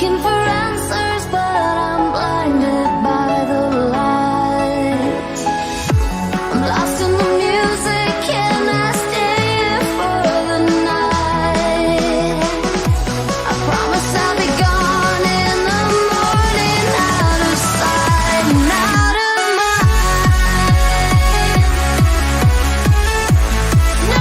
looking for answers, but I'm blinded by the light. I'm lost in the music, can I stay here for the night? I promise I'll be gone in the morning, out of sight and out of mind. No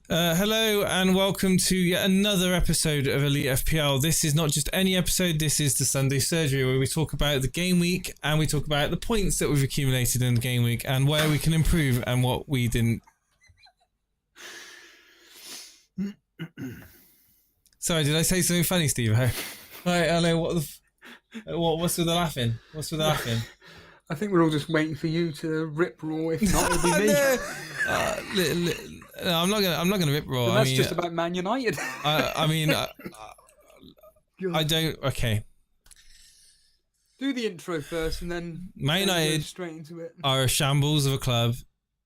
Hello and welcome to yet another episode of Elite FPL. This is not just any episode, this is the Sunday Surgery, where we talk about the game week and we talk about the points that we've accumulated in the game week and where we can improve and what we didn't. Sorry, did I say something funny, Steve? Right, hello, what's with the laughing? What's with the laughing? I think we're all just waiting for you to rip raw. If not, it'll be me. No, I'm not gonna rip raw. That's just about Man United. I don't. Okay. Do the intro first, and then Man United go straight into it. Are a shambles of a club.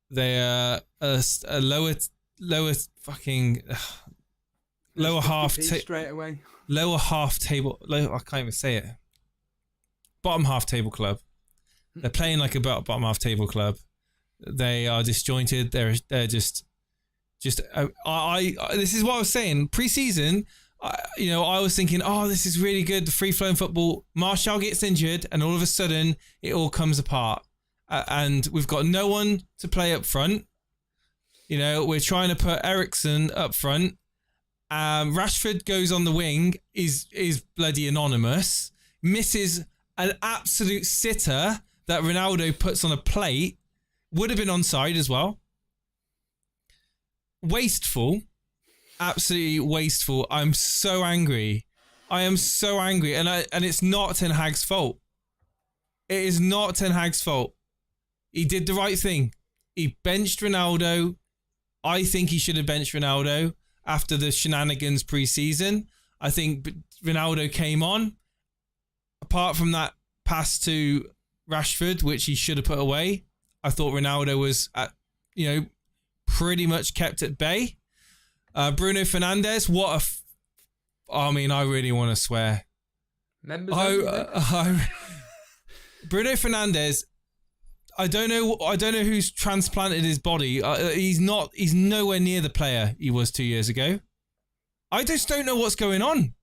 They are a lower fucking lower half straight away. Lower half table. I can't even say it. Bottom half table club. They're playing like a bottom half table club. They are disjointed. They're just. This is what I was saying. Pre-season, I was thinking, oh, this is really good. The free-flowing football. Martial gets injured, and all of a sudden, it all comes apart. And we've got no one to play up front. We're trying to put Eriksen up front. Rashford goes on the wing. Is bloody anonymous. Misses an absolute sitter that Ronaldo puts on a plate. Would have been onside as well. Wasteful. absolutely wasteful. I'm so angry. I am so angry, and it's not Ten Hag's fault. It is not Ten Hag's fault. He did the right thing. He benched Ronaldo. I think he should have benched Ronaldo after the shenanigans pre-season. I think Ronaldo came on. Apart from that pass to Rashford, which he should have put away, I thought Ronaldo was, pretty much kept at bay. Bruno Fernandes, I really want to swear. Members Bruno Fernandes, I don't know who's transplanted his body. He's nowhere near the player he was 2 years ago. I just don't know what's going on.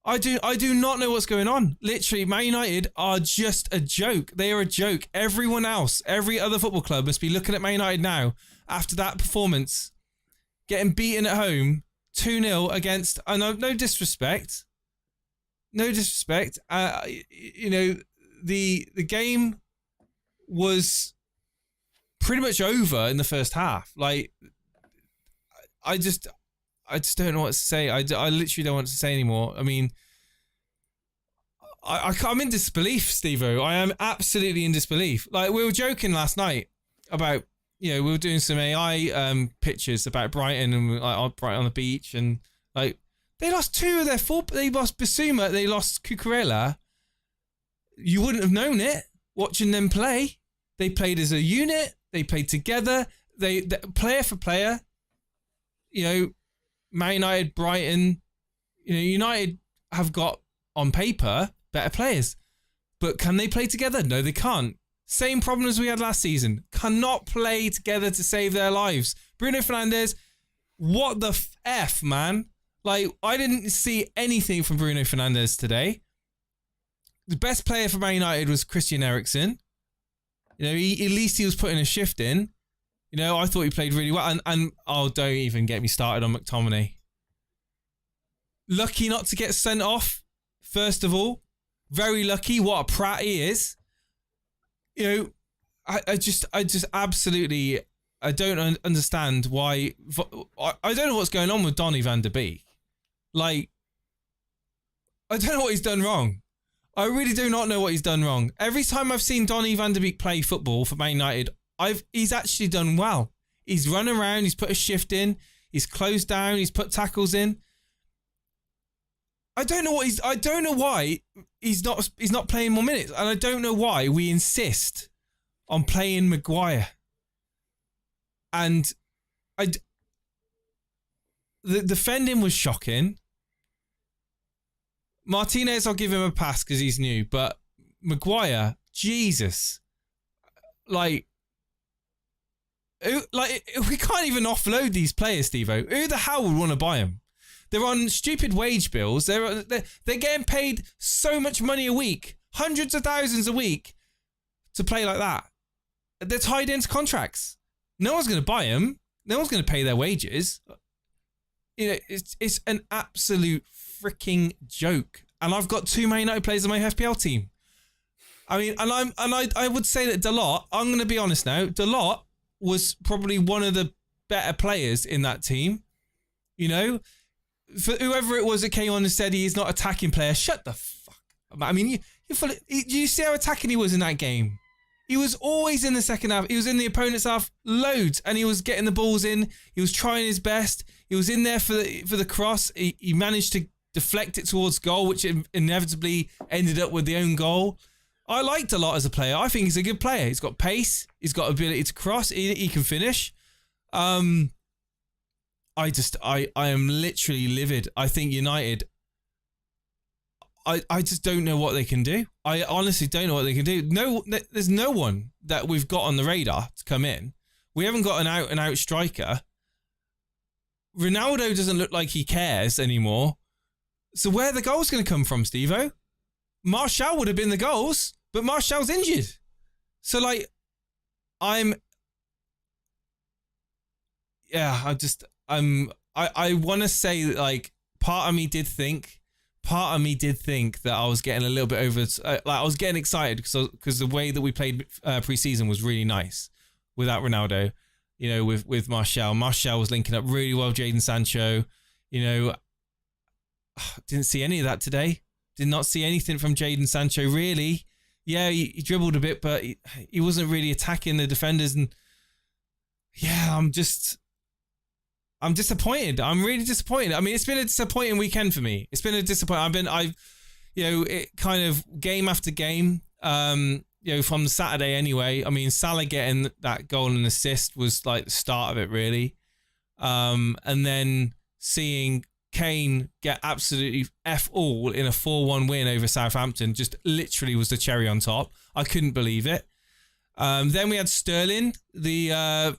I do not know what's going on. Literally, Man United are just a joke. They are a joke. Everyone else, every other football club must be looking at Man United now after that performance, getting beaten at home 2-0 against. No disrespect. No disrespect. The game was pretty much over in the first half. Like, I just don't know what to say. I literally don't want to say anymore. I mean, I'm in disbelief, Steve-O. I am absolutely in disbelief. Like, we were joking last night about, we were doing some AI pictures about Brighton and Brighton on the beach, and like they lost two of their four. They lost Bissouma. They lost Cucurella. You wouldn't have known it watching them play. They played as a unit. They played together. They player for player. Man United, Brighton, United have got on paper better players, but can they play together? No, they can't. Same problem as we had last season. Cannot play together to save their lives. Bruno Fernandes, what the F, man? Like, I didn't see anything from Bruno Fernandes today. The best player for Man United was Christian Eriksen. At least he was putting a shift in. I thought he played really well. And don't even get me started on McTominay. Lucky not to get sent off, first of all. Very lucky. What a prat he is. I just absolutely, I don't understand why. I don't know what's going on with Donny van der Beek. Like, I don't know what he's done wrong. I really do not know what he's done wrong. Every time I've seen Donny van der Beek play football for Man United, he's actually done well. He's run around, he's put a shift in, he's closed down, he's put tackles in. I don't know why he's not playing more minutes, and I don't know why we insist on playing Maguire. And the defending was shocking. Martinez, I'll give him a pass because he's new, but Maguire, Jesus, we can't even offload these players, Steve-O. Who the hell would want to buy them? They're on stupid wage bills. They're getting paid so much money a week, hundreds of thousands a week, to play like that. They're tied into contracts. No one's going to buy them. No one's going to pay their wages. It's an absolute freaking joke. And I've got two Man United players on my FPL team. I mean, I would say that Dalot, I'm going to be honest now, Dalot was probably one of the better players in that team. For whoever it was that came on and said he's not an attacking player, shut the fuck up. I mean, you see how attacking he was in that game? He was always in the second half. He was in the opponent's half loads, and he was getting the balls in. He was trying his best. He was in there for the cross. He managed to deflect it towards goal, which inevitably ended up with the own goal. I liked a lot as a player. I think he's a good player. He's got pace. He's got ability to cross. He can finish. I am literally livid. I think United, I just don't know what they can do. I honestly don't know what they can do. No, there's no one that we've got on the radar to come in. We haven't got an out striker. Ronaldo doesn't look like he cares anymore. So where are the goals going to come from, Steve-O? Martial would have been the goals, but Martial's injured. So I want to say that, part of me did think that I was getting a little bit over, I was getting excited because the way that we played pre-season was really nice without Ronaldo, with Martial. Martial was linking up really well with Jadon Sancho. Didn't see any of that today. Did not see anything from Jadon Sancho, really. Yeah, he dribbled a bit, but he wasn't really attacking the defenders. And yeah, I'm disappointed. I'm really disappointed. I mean, it's been a disappointing weekend for me. It's been a disappointing. It kind of game after game, from the Saturday anyway. I mean, Salah getting that goal and assist was like the start of it, really. And then seeing Kane get absolutely F all in a 4-1 win over Southampton just literally was the cherry on top. I couldn't believe it. Then we had Sterling. You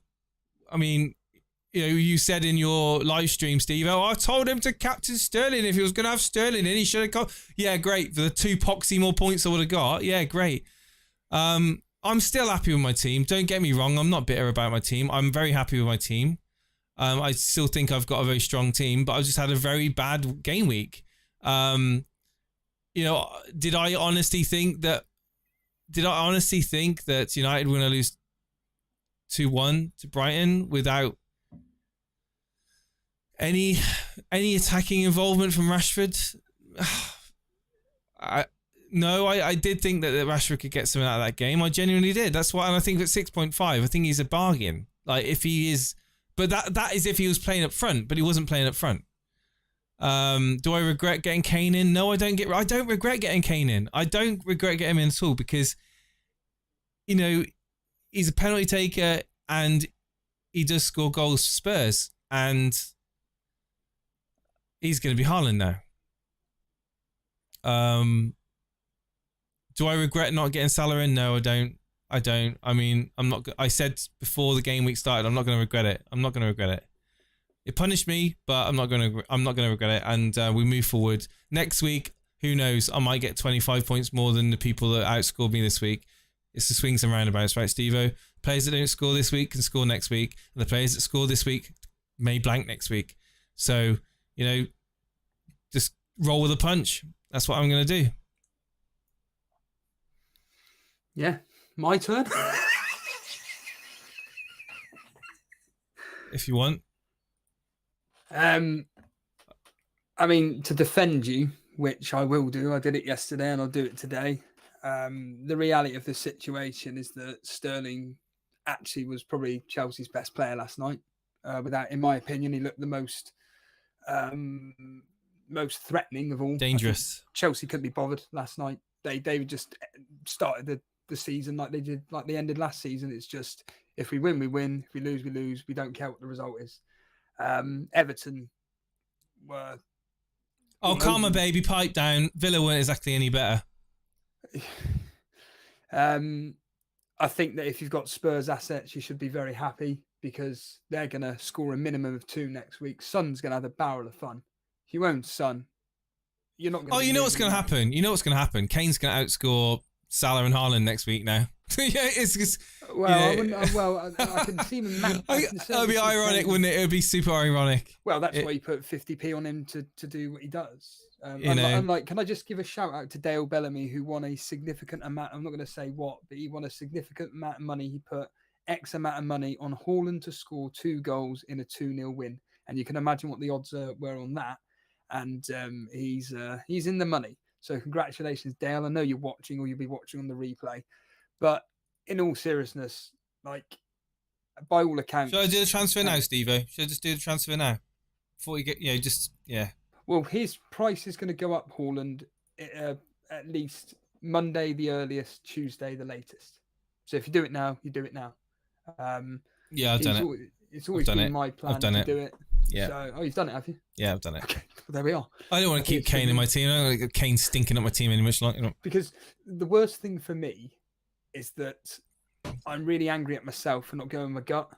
said in your live stream, Steve, I told him to captain Sterling. If he was going to have Sterling in, he should have gone. Yeah, great. For the 2 poxy more points I would have got. Yeah, great. I'm still happy with my team. Don't get me wrong. I'm not bitter about my team. I'm very happy with my team. I still think I've got a very strong team, but I just had a very bad game week. Did I honestly think that United were going to lose 2-1 to Brighton without any attacking involvement from Rashford? I did think that Rashford could get something out of that game. I genuinely did. That's why, and I think at 6.5, I think he's a bargain. Like if he is, but that is if he was playing up front, but he wasn't playing up front. Do I regret getting Kane in? No, I don't regret getting Kane in. I don't regret getting him in at all because, he's a penalty taker and he does score goals for Spurs, and he's going to be Haaland now. Do I regret not getting Salah in? No, I don't. I mean, I'm not. I said before the game week started, I'm not going to regret it. It punished me, but I'm not going to regret it. And we move forward. Next week, who knows? I might get 25 points more than the people that outscored me this week. It's the swings and roundabouts, right, Steve-O? Players that don't score this week can score next week. And the players that score this week may blank next week. So, just roll with a punch. That's what I'm going to do. Yeah, my turn. If you want. I mean, to defend you, which I will do. I did it yesterday and I'll do it today. The reality of the situation is that Sterling actually was probably Chelsea's best player last night. In my opinion, he looked the most threatening of all. Dangerous. Chelsea couldn't be bothered last night. They just started the season like they ended last season. It's just, if we win, we win. If we lose, we lose. We don't care what the result is. Everton were... Oh, calm baby, pipe down. Villa weren't exactly any better. I think that if you've got Spurs assets, you should be very happy because they're going to score a minimum of 2 next week. Son's going to have a barrel of fun. If you own Son, you're not going to... Oh, you know what's going to happen? Kane's going to outscore Salah and Haaland next week now. Yeah, it's just... Well, I can see him... It'd be ironic, wouldn't it? It would be super ironic. Well, that's why you put 50p on him to do what he does. Can I just give a shout out to Dale Bellamy, who won a significant amount? I'm not going to say what, but he won a significant amount of money. He put X amount of money on Haaland to score 2 goals in a 2-0 win. And you can imagine what the odds were on that. And he's in the money. So congratulations, Dale. I know you're watching, or you'll be watching on the replay. But in all seriousness, like, by all accounts... Should I do the transfer now, Steve-O? Should I just do the transfer now? Before you get, Well, his price is going to go up, Haaland, at least Monday the earliest, Tuesday the latest. So if you do it now, you do it now. Yeah, I've done it. It's always been my plan to do it. Yeah. So, you've done it, have you? Yeah, I've done it. Okay, well, there we are. I don't want to keep Kane in my team. I don't want to get Kane stinking up my team any much longer. Because the worst thing for me is that I'm really angry at myself for not going with my gut.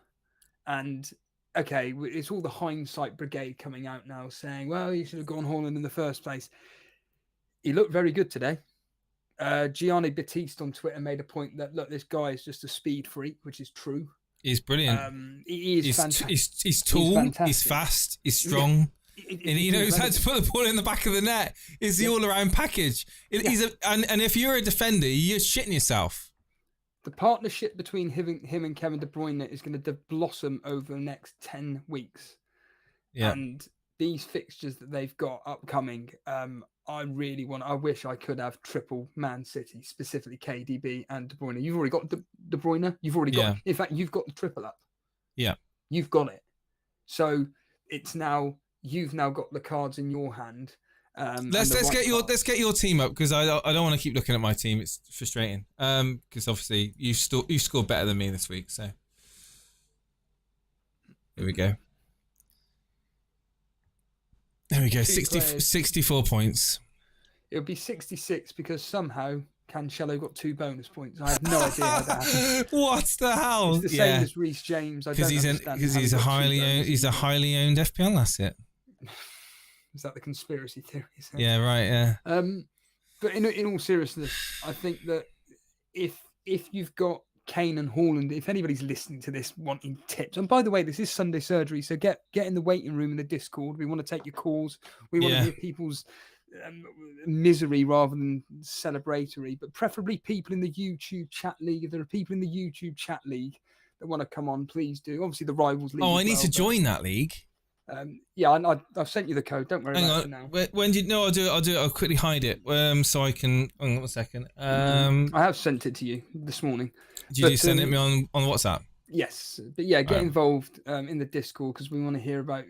And, okay, it's all the hindsight brigade coming out now saying, well, you should have gone Haaland in the first place. He looked very good today. Gianni Battiste on Twitter made a point that, look, this guy is just a speed freak, which is true. He's brilliant. He's fantastic. He's tall, he's fast, he's strong. Yeah. And he knows how to put the ball in the back of the net. It's the all-around package. And if you're a defender, you're shitting yourself. The partnership between him and Kevin De Bruyne is going to blossom over the next 10 weeks. Yeah. And these fixtures that they've got upcoming, I wish I could have triple Man City, specifically KDB and De Bruyne. You've already got De Bruyne. You've already got. In fact, you've got the triple up. Yeah, you've got it. So it's now you've now got the cards in your hand. Let's get your team up, because I don't want to keep looking at my team. It's frustrating. Because obviously you scored better than me this week. So here we go. There we go. 64 points. It would be 66 because somehow Cancelo got 2 bonus points. I have no idea how that happened. What the hell? It's the same as Reece James. Because he's a highly owned FPL asset. Is that the conspiracy theory? Yeah, right. Yeah. But in all seriousness, I think that if you've got Kane and Haaland, if anybody's listening to this wanting tips, and by the way, this is Sunday surgery, so get in the waiting room in the Discord. We want to take your calls. We want to hear people's misery rather than celebratory, but preferably people in the YouTube chat league. If there are people in the YouTube chat league that want to come on, please do. Obviously, the Rivals League. Oh, I need to join that league. Yeah, I've sent you the code. Don't worry about it now. When did no? I'll do it. I'll quickly hide it. So I can. Hang on 1 second. I have sent it to you this morning. Did you send it me on WhatsApp? Yes, but yeah, get involved in the Discord, because we want to hear about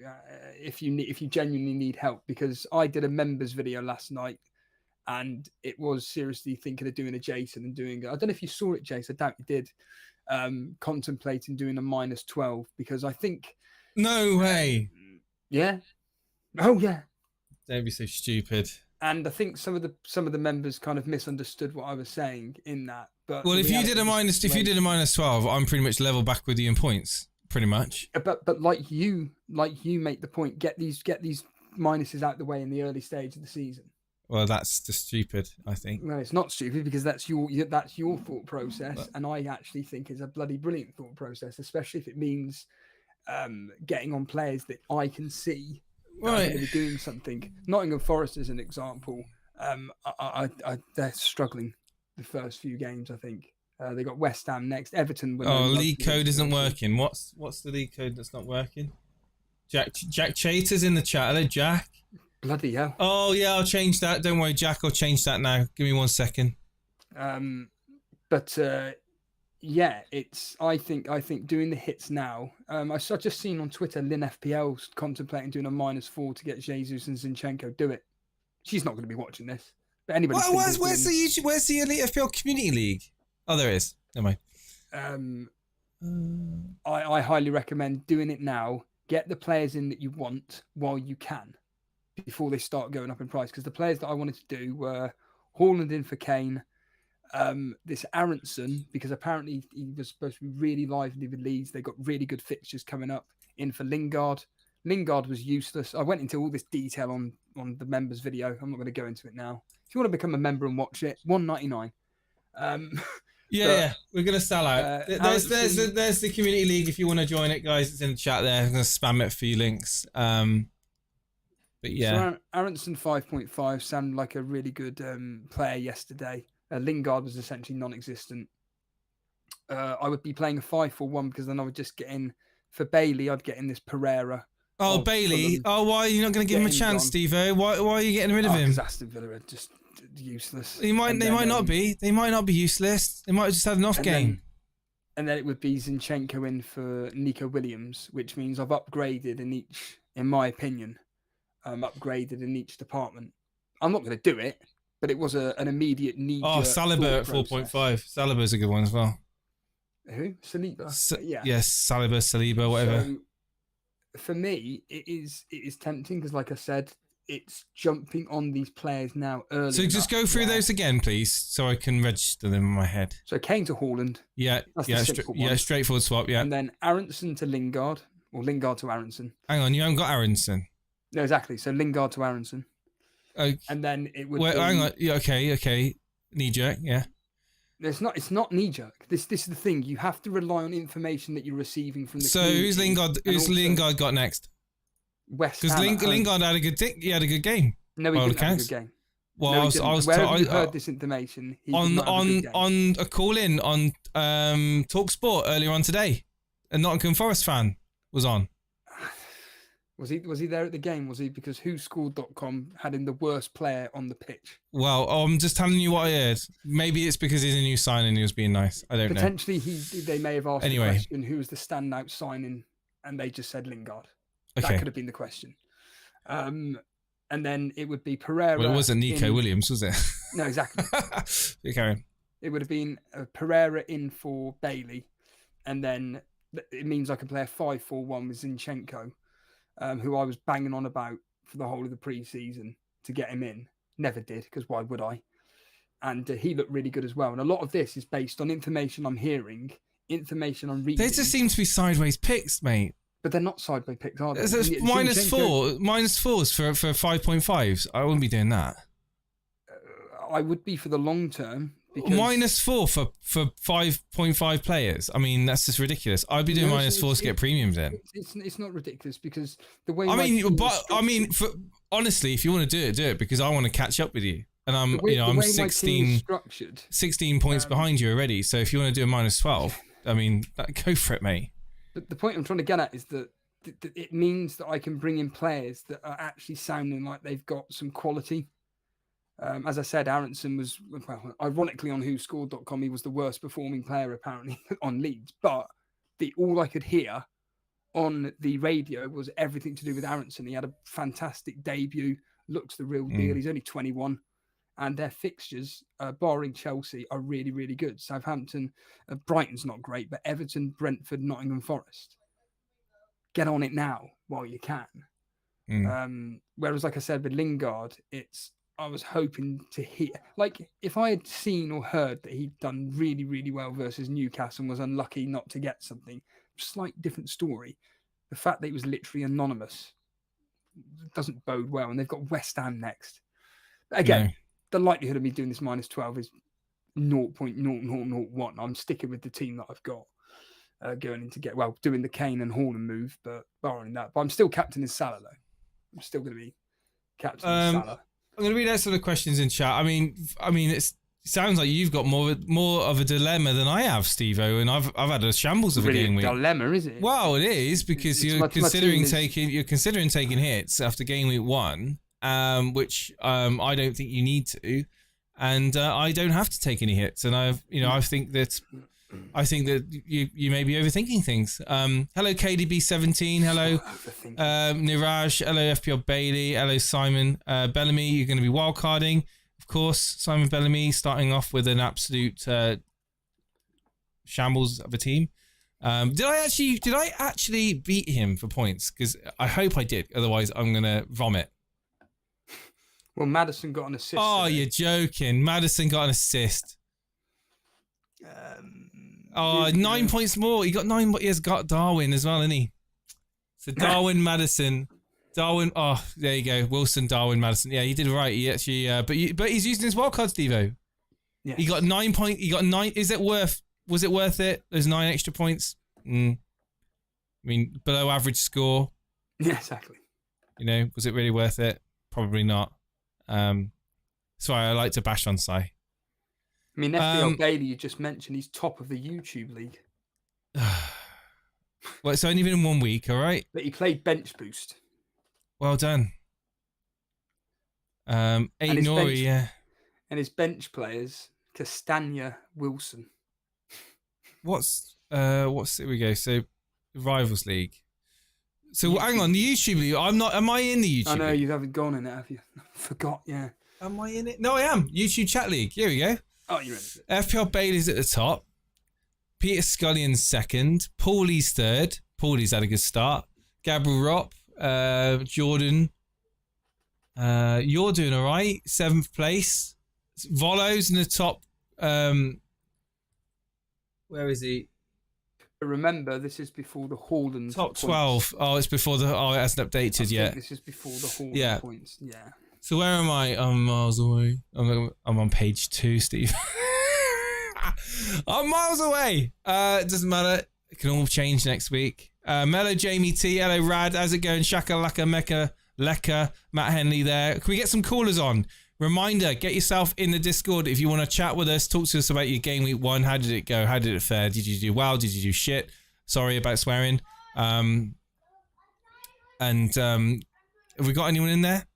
if you genuinely need help. Because I did a members video last night, and it was seriously thinking of doing a Jason and doing. I don't know if you saw it, Jason. I doubt you did. Contemplating doing a -12, because I think. No way. Yeah. Oh yeah. Don't be so stupid. And I think some of the members kind of misunderstood what I was saying in that. But well, if you did a -12, I'm pretty much level back with you in points, pretty much. But like you make the point, get these minuses out the way in the early stage of the season. Well, that's just stupid, I think. No, it's not stupid, because that's your thought process, and I actually think it's a bloody brilliant thought process, especially if it means getting on players that I can see really doing something. Nottingham Forest is an example. They're struggling the first few games. I think they got West Ham next. Everton. League code isn't working. What's the league code that's not working? Jack Chater's in the chat. Hello, Jack. Bloody hell. Oh yeah, I'll change that. Don't worry, Jack. I'll change that now. Give me 1 second. Yeah, I think doing the hits now. I just seen on Twitter Lynn FPL's contemplating doing a -4 to get Jesus and Zinchenko. Do it. She's not going to be watching this. But anybody. Where's the Elite FPL Community League? Oh, there is. Never mind. I highly recommend doing it now. Get the players in that you want while you can, before they start going up in price. Because the players that I wanted to do were Haaland in for Kane. This Aronson, because apparently he was supposed to be really lively with Leeds. They got really good fixtures coming up. In for Lingard. Lingard was useless. I went into all this detail on the members video. I'm not going to go into it now. If you want to become a member and watch it, $1.99. Yeah, we're going to sell out. There's the community league if you want to join it, guys. It's in the chat there. I'm going to spam it for you links. But yeah. So Aronson 5.5 sounded like a really good player yesterday. Lingard was essentially non-existent. I would be playing a 5-4-1, because then I would just get in for Bailey. I'd get in this Pereira. Oh, Bailey! Oh, why are you not going to give him a chance, Steve-O? Why are you getting rid of him? Because Aston Villa are just useless. They might not be. They might not be useless. They might have just had an off game. And then it would be Zinchenko in for Nico Williams, which means I've upgraded in my opinion, upgraded in each department. I'm not going to do it, but it was an immediate need. Oh, Saliba at 4.5. Saliba's a good one as well. Who? Saliba? Yeah. Yes, Saliba, whatever. So, for me, it is tempting, because, like I said, it's jumping on these players now early. So just go through those again, please, so I can register them in my head. So Kane to Haaland. Yeah, straightforward swap. Yeah, and then Aronson to Lingard, or Lingard to Aronson. Hang on, you haven't got Aronson. No, exactly. So Lingard to Aronson. Okay. And then it would. Hang on. Yeah, okay. Knee jerk. Yeah. It's not knee jerk. This is the thing. You have to rely on information that you're receiving from the. So who's Lingard got next? West Ham. Because Lingard had a good thing. He had a good game. No, he didn't have a good game. Well, no, I heard this information. On a call in on TalkSport earlier on today, a Nottingham Forest fan was on. Was he there at the game? Was he? Because whoscored.com had him the worst player on the pitch. Well, I'm just telling you what I heard. Maybe it's because he's a new signing and he was being nice. I don't know. Potentially, they may have asked the question, who was the standout signing, and they just said Lingard. Okay. That could have been the question. And then it would be Pereira. Well, it wasn't Nico Williams, was it? No, exactly. Okay. It would have been Pereira in for Bailey, and then it means I can play a 5-4-1 with Zinchenko, who I was banging on about for the whole of the pre-season to get him in. Never did, because why would I? And he looked really good as well. And a lot of this is based on information I'm hearing, information I'm reading. There just seems to be sideways picks, mate. But they're not sideways picks, are they? There's -4s for 5.5s. I wouldn't be doing that. I would be for the long term. Because... -4 for 5.5 players. I mean, that's just ridiculous. I'd be doing -4s to get premiums in. It's not ridiculous because the way. Honestly, if you want to do it because I want to catch up with you, and I'm 16 points behind you already. So if you want to do a -12, I mean, go for it, mate. The point I'm trying to get at is that it means that I can bring in players that are actually sounding like they've got some quality. As I said, Aronson was, well, ironically on whoscored.com, he was the worst performing player apparently on Leeds. But all I could hear on the radio was everything to do with Aronson. He had a fantastic debut, looks the real deal. He's only 21. And their fixtures, barring Chelsea, are really, really good. Southampton, Brighton's not great, but Everton, Brentford, Nottingham Forest. Get on it now while you can. Whereas, like I said, with Lingard, I was hoping to hear, like, if I had seen or heard that he'd done really, really well versus Newcastle and was unlucky not to get something, slight different story. The fact that he was literally anonymous doesn't bode well, and they've got West Ham next. Again, the likelihood of me doing this -12 is 0.0001. I'm sticking with the team that I've got going into doing the Kane and Haaland move, but barring that. But I'm still captaining Salah, though. I'm still going to be captaining Salah. I'm going to read out some of the questions in chat. I mean, it sounds like you've got more of a dilemma than I have, Steve-O, and I've had a shambles of a game week. Dilemma, is it? Well, it is because you're considering taking hits after game week 1, which I don't think you need to, and I don't have to take any hits, and I think that you may be overthinking things. Hello KDB17, hello Niraj, hello FPL Bailey, hello Simon Bellamy. You're going to be wildcarding, of course. Simon Bellamy starting off with an absolute shambles of a team. Did I actually beat him for points? Because I hope I did. Otherwise, I'm going to vomit. Well, Maddison got an assist. Oh, you're joking. Maddison got an assist. 9 points more. He got 9, but he has got Darwin as well, isn't he? So Darwin, Maddison, Darwin. Oh, there you go. Wilson, Darwin, Maddison. Yeah, he did right. He actually, but he's using his wildcard, Steve-O. Yes. He got 9 points. He got 9. Was it worth it? Those 9 extra points. I mean, below average score. Yeah, exactly. Was it really worth it? Probably not. Sorry, I like to bash on Sai. I mean, FPL Bailey, you just mentioned, he's top of the YouTube league. Well, it's only been 1 week, all right? But he played bench boost. Well done. 8 Nori, yeah. And his bench players, Castagna, Wilson. Here we go. So, Rivals League. So, hang on, the YouTube league. Am I in the YouTube league? I know, league? you haven't gone in it, have you? Forgot, yeah. Am I in it? No, I am. YouTube chat league. Here we go. Oh, you're in it. FPL Bailey's at the top. Peter Scullion's second. Paulie's third. Paulie's had a good start. Gabriel Ropp. Jordan. You're doing all right. 7th place. Volo's in the top. Where is he? Remember, this is before the Haaland top 12. Oh, it's before it hasn't updated yet. This is before the Haaland points. Yeah. So where am I? I'm miles away. I'm on page 2, Steve. I'm miles away. It doesn't matter. It can all change next week. Mello, Jamie T, hello Rad. How's it going? Shaka Laka Mecca Lekka, Matt Henley there. Can we get some callers on? Reminder, get yourself in the Discord if you want to chat with us. Talk to us about your game week 1. How did it go? How did it fare? Did you do well? Did you do shit? Sorry about swearing. And have we got anyone in there?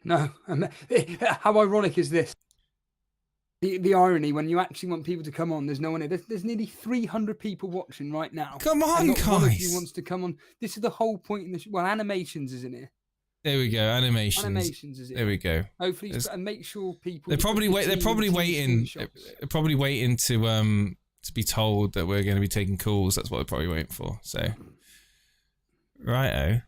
No. How ironic is this? The irony when you actually want people to come on, there's no one here. There's nearly 300 people watching right now. Come on, and not guys. One of you wants to come on. This is the whole point in the well, animations is in here. There we go. Animations. Animations is in. There we go. Hopefully, and make sure people. They're probably waiting. They're probably waiting to be told that we're going to be taking calls. That's what they're probably waiting for. So, righto.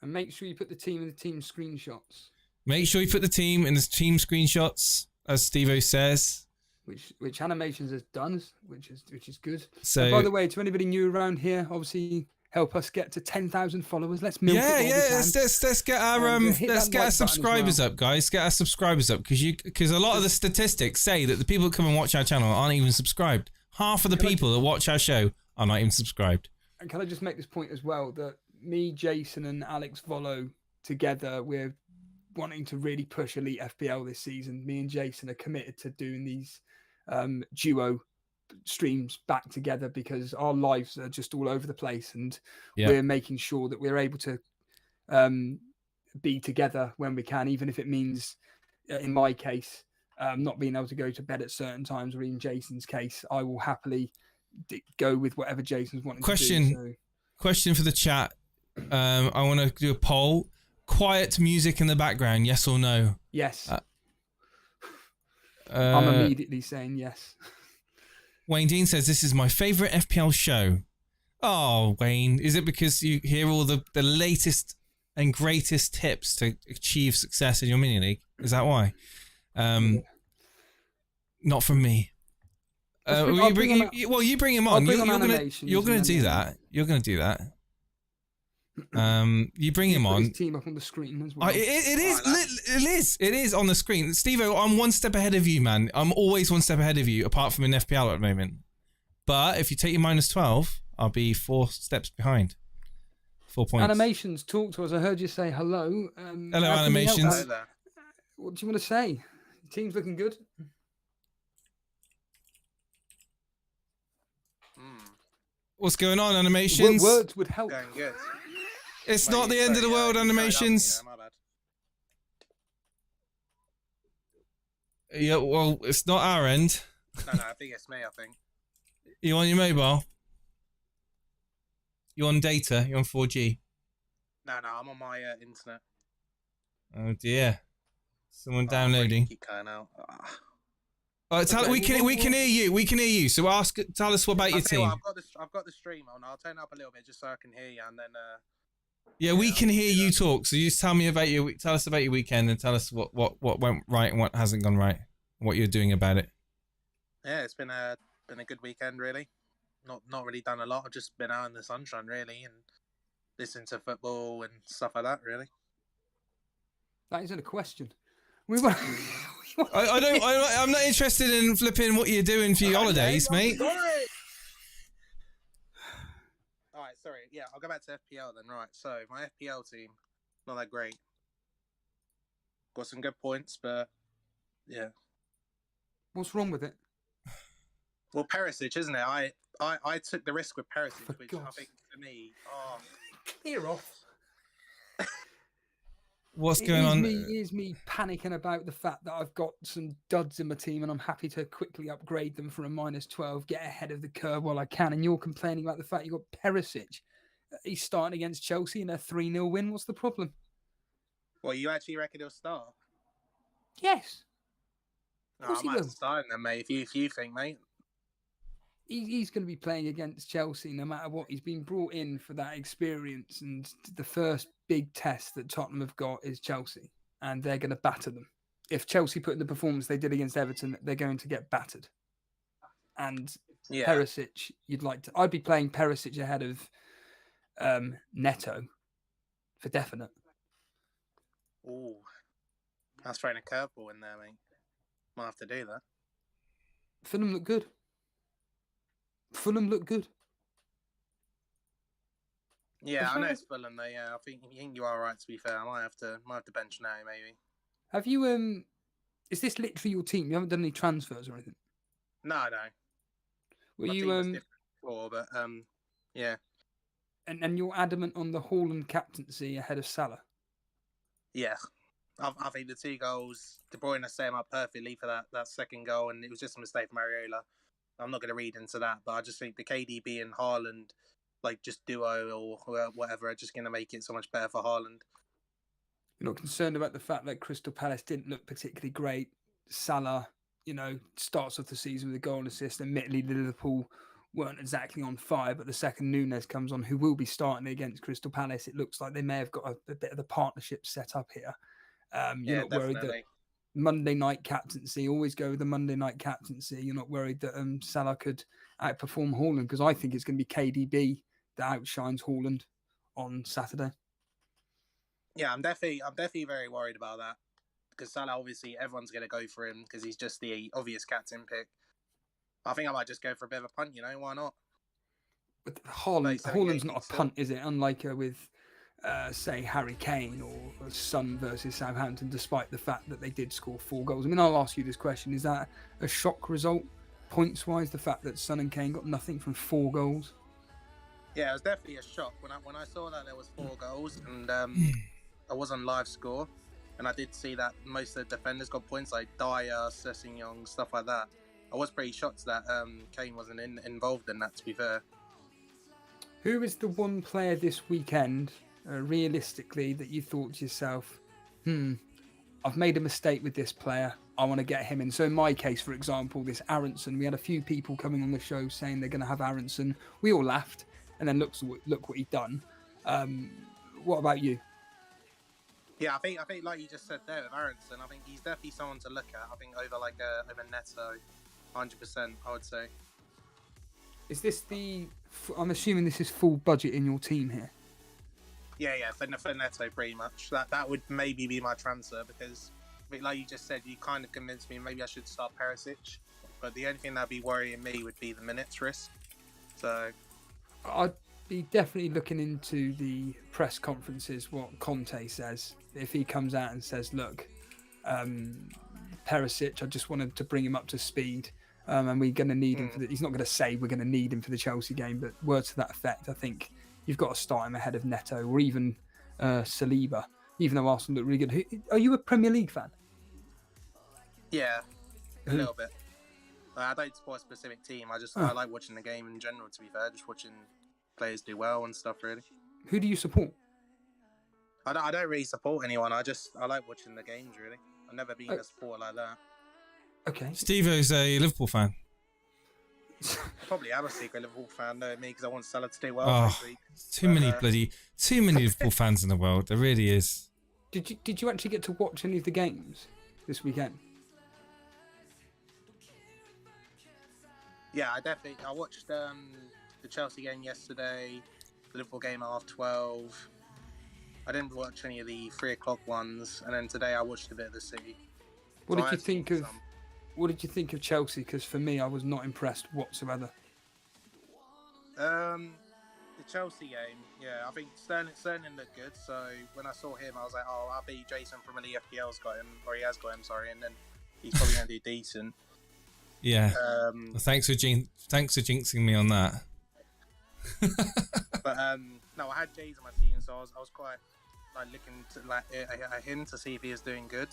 And make sure you put the team in the team screenshots. Make sure you put the team in the team screenshots, as Steve-O says. Which animations has done, which is good. So, and by the way, to anybody new around here, obviously help us get to 10,000 followers. Let's milk it. Let's get our let's get our subscribers up, guys. Get our subscribers up because a lot of the statistics say that the people that come and watch our channel aren't even subscribed. Half of the people that watch our show are not even subscribed. And can I just make this point as well that me, Jason, and Alex Volo together, we're wanting to really push Elite FPL this season. Me and Jason are committed to doing these duo streams back together because our lives are just all over the place, and we're making sure that we're able to be together when we can, even if it means, in my case, not being able to go to bed at certain times, or in Jason's case, I will happily go with whatever Jason's wanting to do. Question for the chat. I want to do a poll. Quiet music in the background, yes or no? Yes. I'm immediately saying yes. Wayne Dean says, this is my favourite FPL show. Oh, Wayne, is it because you hear all the latest and greatest tips to achieve success in your mini league? Is that why? Not from me. You bring him on. You're going to do that. You're going to do that. You bring him on. His team up on the screen as well. It is on the screen. Steve-O, I'm one step ahead of you, man. I'm always one step ahead of you, apart from in FPL at the moment. But if you take your -12, I'll be 4 steps behind. 4 points. Animations, talk to us. I heard you say hello. Hello, Animations. What do you want to say? Your team's looking good. What's going on, Animations? Words would help. Going good. It's not the end of the world, Animations. Yeah, well, it's not our end. No, I think it's me, I think. You on your mobile? You on data? You on 4G? No, I'm on my internet. Oh dear. Someone downloading. Keep cutting out. We can hear you. We can hear you. So tell us about your team. I've got the stream on. I'll turn it up a little bit just so I can hear you, and then. Yeah, we can hear you talk. So you just tell us about your weekend, and tell us what went right and what hasn't gone right, and what you're doing about it. Yeah, it's been a good weekend, really. Not really done a lot. I've just been out in the sunshine, really, and listening to football and stuff like that, really. That isn't a question. I'm not interested in flipping what you're doing for your holidays, mate. Alright, sorry. Yeah, I'll go back to FPL then. Right, so my FPL team, not that great. Got some good points, but yeah. What's wrong with it? Well, Perisic, isn't it? I took the risk with Perisic, which I think for me, clear off. What's going on? Here's me panicking about the fact that I've got some duds in my team and I'm happy to quickly upgrade them for a -12, get ahead of the curve while I can. And you're complaining about the fact you've got Perisic. He's starting against Chelsea in a 3-0 win. What's the problem? Well, you actually reckon he'll start? Yes. No, I might start him then, mate, if you think, mate. He's going to be playing against Chelsea no matter what. He's been brought in for that experience, and the first big test that Tottenham have got is Chelsea, and they're going to batter them. If Chelsea put in the performance they did against Everton, they're going to get battered. And Perisic, I'd be playing Perisic ahead of Neto for definite. Ooh, that's throwing a curveball in there, mate. Might have to do that. Fulham look good. Yeah, I know it's Fulham though. Yeah, I think you are right. To be fair, I might have to bench now maybe. Have you is this literally your team? You haven't done any transfers or anything? No. Were My you team was different before, but yeah. And you're adamant on the Haaland captaincy ahead of Salah. Yeah. I think the 2 goals, De Bruyne set him up perfectly for that second goal, and it was just a mistake from Mariola. I'm not going to read into that, but I just think the KDB and Haaland, like just duo or whatever, are just going to make it so much better for Haaland. You're not concerned about the fact that Crystal Palace didn't look particularly great. Salah, starts off the season with a goal and assist. Admittedly, Liverpool weren't exactly on fire, but the second Nunez comes on, who will be starting against Crystal Palace, it looks like they may have got a bit of the partnership set up here. You're not worried that Monday night captaincy, always go with the Monday night captaincy. You're not worried that Salah could outperform Haaland, because I think it's going to be KDB that outshines Haaland on Saturday. Yeah, I'm definitely very worried about that, because Salah, obviously everyone's going to go for him because he's just the obvious captain pick. I think I might just go for a bit of a punt, why not? But Haaland's not a punt, is it? Unlike with, say, Harry Kane or Son versus Southampton, despite the fact that they did score 4 goals. I mean, I'll ask you this question. Is that a shock result, points-wise, the fact that Son and Kane got nothing from 4 goals? Yeah, it was definitely a shock. When I saw that there was 4 goals, and I was on live score, and I did see that most of the defenders got points, like Dyer, Sessegnon, stuff like that. I was pretty shocked that Kane wasn't involved in that, to be fair. Who is the one player this weekend, realistically, that you thought to yourself, I've made a mistake with this player, I want to get him in? So in my case, for example, this Aronson, we had a few people coming on the show saying they're going to have Aronson. We all laughed, and then look what he'd done. What about you? Yeah, I think like you just said there with Aronson, I think he's definitely someone to look at. I think over Neto, 100%, I would say. Is this I'm assuming this is full budget in your team here? Yeah, for Neto, pretty much. That would maybe be my transfer, because, like you just said, you kind of convinced me maybe I should start Perisic. But the only thing that'd be worrying me would be the minutes risk. So I'd be definitely looking into the press conferences, what Conte says. If he comes out and says, look, Perisic, I just wanted to bring him up to speed, and we're going to need him for he's not going to say we're going to need him for the Chelsea game, but words to that effect. I think you've got to start him ahead of Neto or even Saliba, even though Arsenal look really good. Are you a Premier League fan? Yeah, a little bit. I don't support a specific team. I like watching the game in general, to be fair, just watching players do well and stuff, really. Who do you support? I don't really support anyone. I like watching the games, really. I've never been a supporter like that. Okay. Steve-O's a Liverpool fan. Probably am a secret Liverpool fan, knowing me, because I want Salah to do well next week. Too many Liverpool fans in the world. There really is. Did you actually get to watch any of the games this weekend? Yeah, I watched the Chelsea game yesterday, the Liverpool game at 12:30. I didn't watch any of the 3 o'clock ones, and then today I watched a bit of the City. What did you think of Chelsea? Because for me, I was not impressed whatsoever. The Chelsea game, yeah, I think Sterling looked good. So when I saw him, I was like, oh, I bet Jason from Elite FPL's got him, or he has got him, sorry, and then he's probably going to do decent. Yeah. Thanks for jinxing me on that. But no, I had Jays on my team, so I was quite looking at him to see if he was doing good.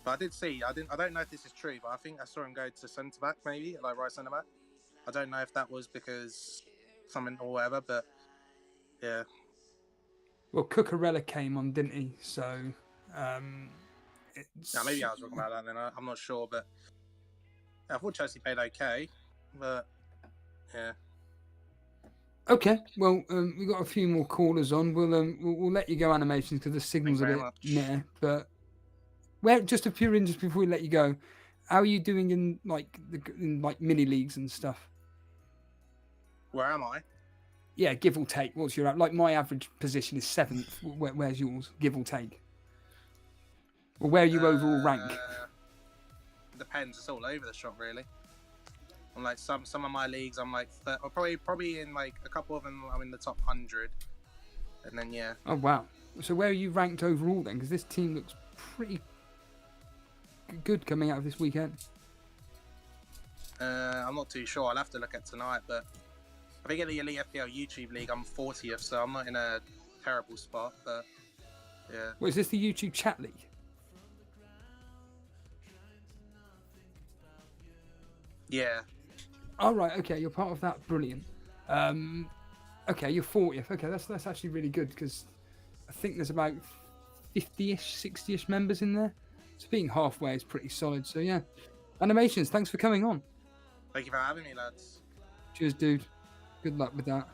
But I did see, I don't know if this is true, but I think I saw him go to centre back, maybe like right centre back. I don't know if that was because something or whatever, but yeah. Well, Cucurella came on, didn't he? So maybe I was wrong about that then. I'm not sure, but I thought Chelsea played okay, but yeah. Okay, well, we've got a few more callers on. We'll let you go, Animations, because the signal's a bit near. But just a few inches before we let you go. How are you doing in mini leagues and stuff? Where am I? Yeah, give or take. What's your my average position is 7th. Where's yours? Give or take. Or where are you overall rank? Depends. It's all over the shop, really. I'm like some of my leagues, I'm like probably in like a couple of them, I'm in the top 100, and then yeah. Oh wow! So where are you ranked overall then? Because this team looks pretty good coming out of this weekend. I'm not too sure. I'll have to look at tonight, but I think in the Elite FPL YouTube League, I'm 40th, so I'm not in a terrible spot. But yeah. What is this? The YouTube chat league? Yeah. Oh right, okay, you're part of that. Brilliant. Okay, you're 40th. Okay, that's actually really good because I think there's about 50-ish, 60-ish members in there. So being halfway is pretty solid. So yeah, Animations, thanks for coming on. Thank you for having me, lads. Cheers, dude. Good luck with that.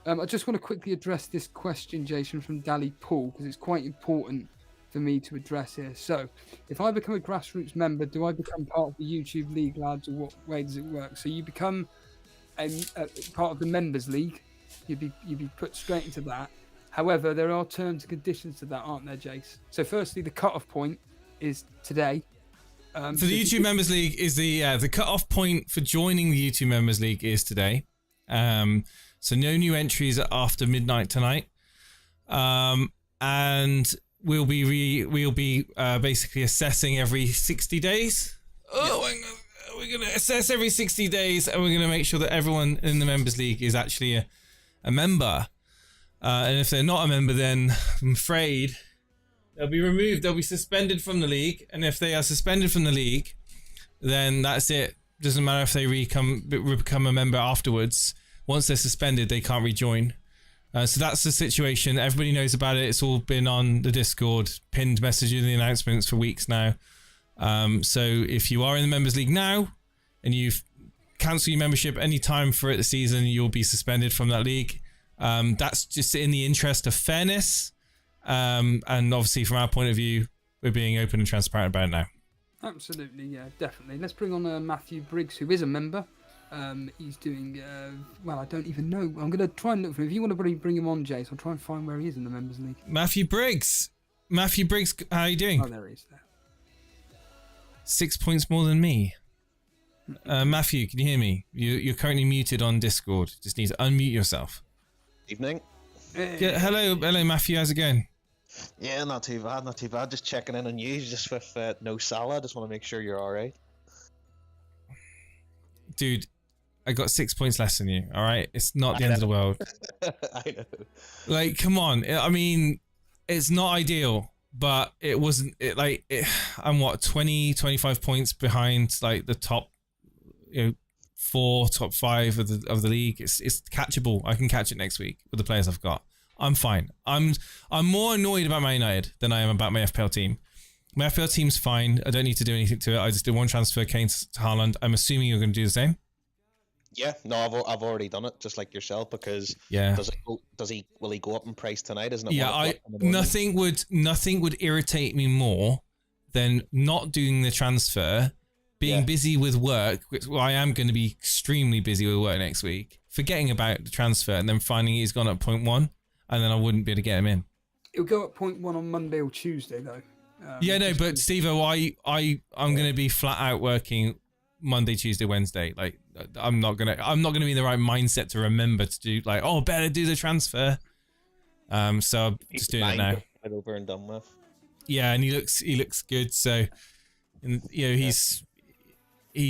I just want to quickly address this question, Jason, from Dally Paul, because it's quite important for me to address here. So, if I become a grassroots member, do I become part of the YouTube League, lads, or what way does it work? So you become a part of the Members League. You'd be put straight into that. However, there are terms and conditions to that, aren't there, Jace? So firstly, the cut-off point is today. For the YouTube Members League is the cut-off point for joining the YouTube Members League is today. So no new entries after midnight tonight. And we'll be basically assessing every 60 days. We're going to assess every 60 days, and we're going to make sure that everyone in the Members League is actually a member. And if they're not a member, then I'm afraid they'll be removed. They'll be suspended from the league. And if they are suspended from the league, then that's it. Doesn't matter if they become a member afterwards. Once they're suspended, they can't rejoin. So that's the situation. Everybody knows about it. It's all been on the Discord, pinned messages in the announcements for weeks now. So if you are in the Members League now and you've cancelled your membership any time for the season, you'll be suspended from that league. That's just in the interest of fairness. And obviously from our point of view, we're being open and transparent about it now. Absolutely, yeah, definitely. Let's bring on Matthew Briggs, who is a member. He's doing, well, I don't even know. I'm going to try and look for him. If you want to bring him on, Jace, I'll try and find where he is in the Members League. Matthew Briggs, how are you doing? Oh, there he is. There. 6 points more than me. Matthew, can you hear me? You're currently muted on Discord. Just need to unmute yourself. Evening. Yeah, hello, Matthew. How's it going? Yeah, not too bad. Just checking in on you, just with no Salah. Just want to make sure you're all right. Dude, I got 6 points less than you. All right, it's not the end of the world. I know. Like, come on. I mean, it's not ideal, but it wasn't. I'm what 25 points behind like the top, top 5 of the league. It's catchable. I can catch it next week with the players I've got. I'm fine. I'm more annoyed about Man United than I am about my FPL team. My FPL team's fine. I don't need to do anything to it. I just did one transfer, Kane to Haaland. I'm assuming you're going to do the same. Yeah, no, I've already done it, just like yourself. Because yeah, will he go up in price tonight? Isn't it? Yeah, nothing would irritate me more than not doing the transfer, being busy with work, which I am going to be extremely busy with work next week, forgetting about the transfer, and then finding he's gone up 0.1, and then I wouldn't be able to get him in. It'll go up 0.1 on Monday or Tuesday, though. Yeah, no, but Steve-O, I'm going to be flat out working Monday, Tuesday, Wednesday. Like, I'm not gonna be in the right mindset to remember to do better do the transfer. So I'm just doing it now. Get over and done with. Yeah, and he looks good. So, he's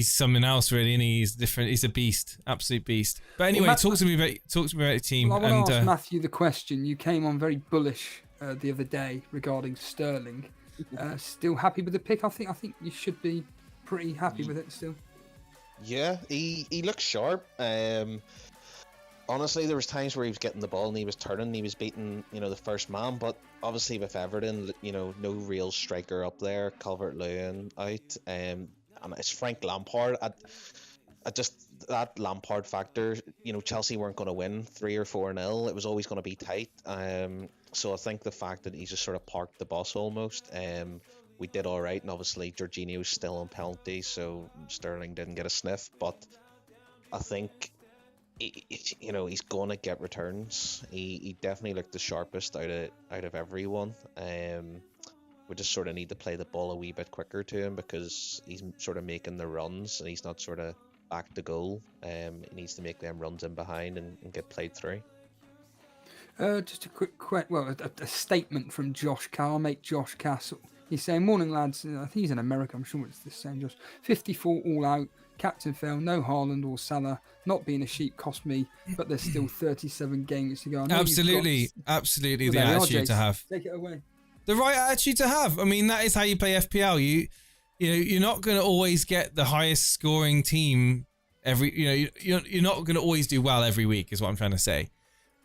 something else really, and he's different. He's a beast, absolute beast. But anyway, talk to me about the team. Well, I want to ask Matthew the question. You came on very bullish the other day regarding Sterling. Still happy with the pick? I think you should be pretty happy with it still. Yeah, he looks sharp. Honestly, there was times where he was getting the ball and he was turning, he was beating, the first man. But obviously with Everton, no real striker up there. Calvert-Lewin out, and it's Frank Lampard. I just that Lampard factor. Chelsea weren't going to win 3 or 4-0. It was always going to be tight. So I think the fact that he just sort of parked the bus almost. We did all right, and obviously Jorginho's still on penalty, so Sterling didn't get a sniff. But I think he's going to get returns. He definitely looked the sharpest out of everyone. We just sort of need to play the ball a wee bit quicker to him, because he's sort of making the runs and he's not sort of back to goal. He needs to make them runs in behind and get played through. Just a quick a statement from Josh Carr, mate Josh Castle. He's saying, morning lads, I think he's in America, I'm sure it's the same Josh. 54 all out, Captain fail, no Haaland or Salah. Not being a sheep cost me, but there's still 37 games to go. Absolutely the attitude to have. Take it away. The right attitude to have. I mean, that is how you play FPL. You're not going to always get the highest scoring team you're not going to always do well every week, is what I'm trying to say.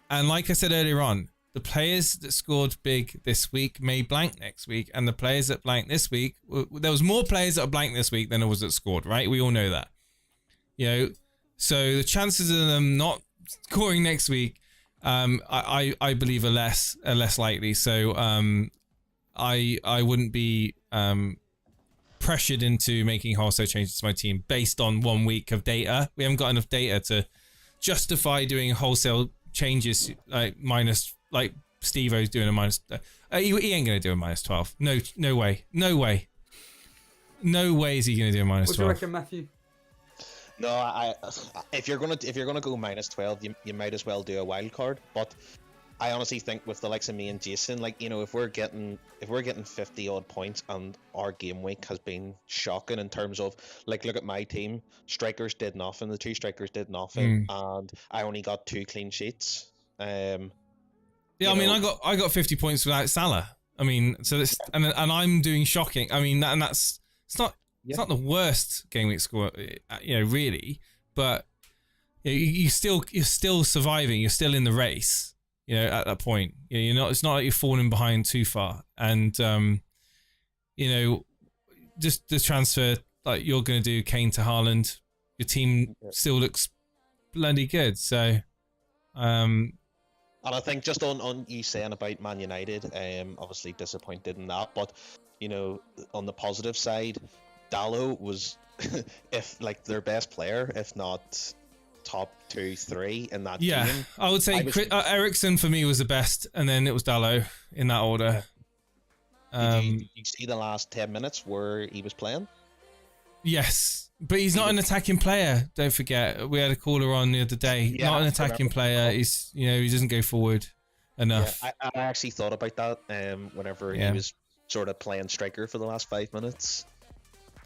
And like I said earlier on, the players that scored big this week may blank next week, and the players that blank this week, there was more players that are blank this week than there was that scored, right? We all know that. So the chances of them not scoring next week, I believe are less likely. So I wouldn't be pressured into making wholesale changes to my team based on 1 week of data. We haven't got enough data to justify doing wholesale changes like Steve-O's doing a minus. He ain't gonna do a minus 12. No way is he gonna do a minus 12. What do you reckon, Matthew? No, if you're gonna go minus 12, you might as well do a wild card. But I honestly think with the likes of me and Jason, if we're getting 50 odd points, and our game week has been shocking in terms of look at my team. Strikers did nothing. The 2 strikers did nothing, and I only got 2 clean sheets. I mean, I got 50 points without Salah. I mean, so this and I'm doing shocking. I mean, it's not the worst game week score, really, but you're still surviving. You're still in the race. At that point, it's not like you're falling behind too far. And just the transfer, like you're going to do Kane to Haaland, your team still looks bloody good. So, and I think just on you saying about Man United, obviously disappointed in that, but on the positive side, Dalot was if their best player, if not top 2-3 in that game. I would say Eriksen for me was the best, and then it was Dalot in that order. Did you see the last 10 minutes where he was playing? Yes, but he's not an attacking player. Don't forget, we had a caller on the other day. Not an attacking player. He's he doesn't go forward enough. Yeah, I actually thought about that whenever he was sort of playing striker for the last 5 minutes.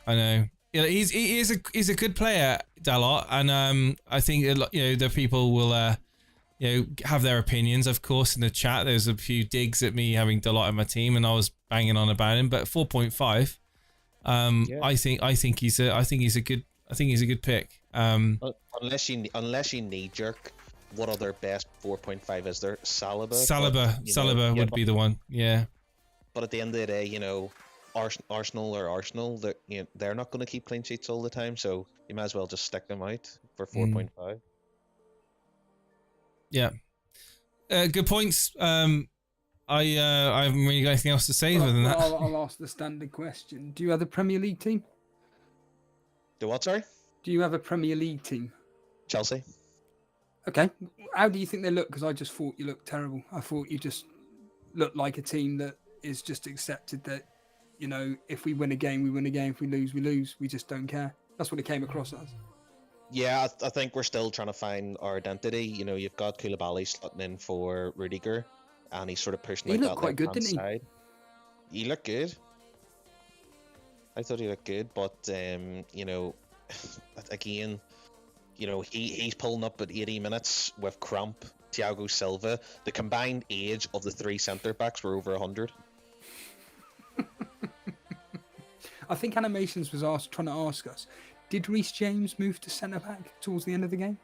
I know. Yeah, he's a good player, Dalot, and I think the people will have their opinions. Of course, in the chat, there's a few digs at me having Dalot in my team, and I was banging on about him. But 4.5, I think he's a good pick. Unless you knee jerk, what other best 4.5 is there? Saliba. Saliba would be the one. Yeah. But at the end of the day, Arsenal, they're not going to keep clean sheets all the time, so you might as well just stick them out for 4.5. Yeah, good points. I haven't really got anything else to say other than that. I'll ask the standard question. Do you have a Premier League team? Do what, sorry? Do you have a Premier League team? Chelsea. Okay. How do you think they look? Because I just thought you looked terrible. I thought you just looked like a team that is just accepted that, if we win a game, we win a game. If we lose, we lose. We just don't care. That's what it came across as. Yeah, I think we're still trying to find our identity. You've got Koulibaly slotting in for Rudiger, and he's sort of pushing out that quite good, didn't he? Side. He looked good. I thought he looked good, but again, he's pulling up at 80 minutes with cramp. Thiago Silva, the combined age of the 3 centre backs were over 100. I think Animations was trying to ask us, did Reece James move to centre back towards the end of the game?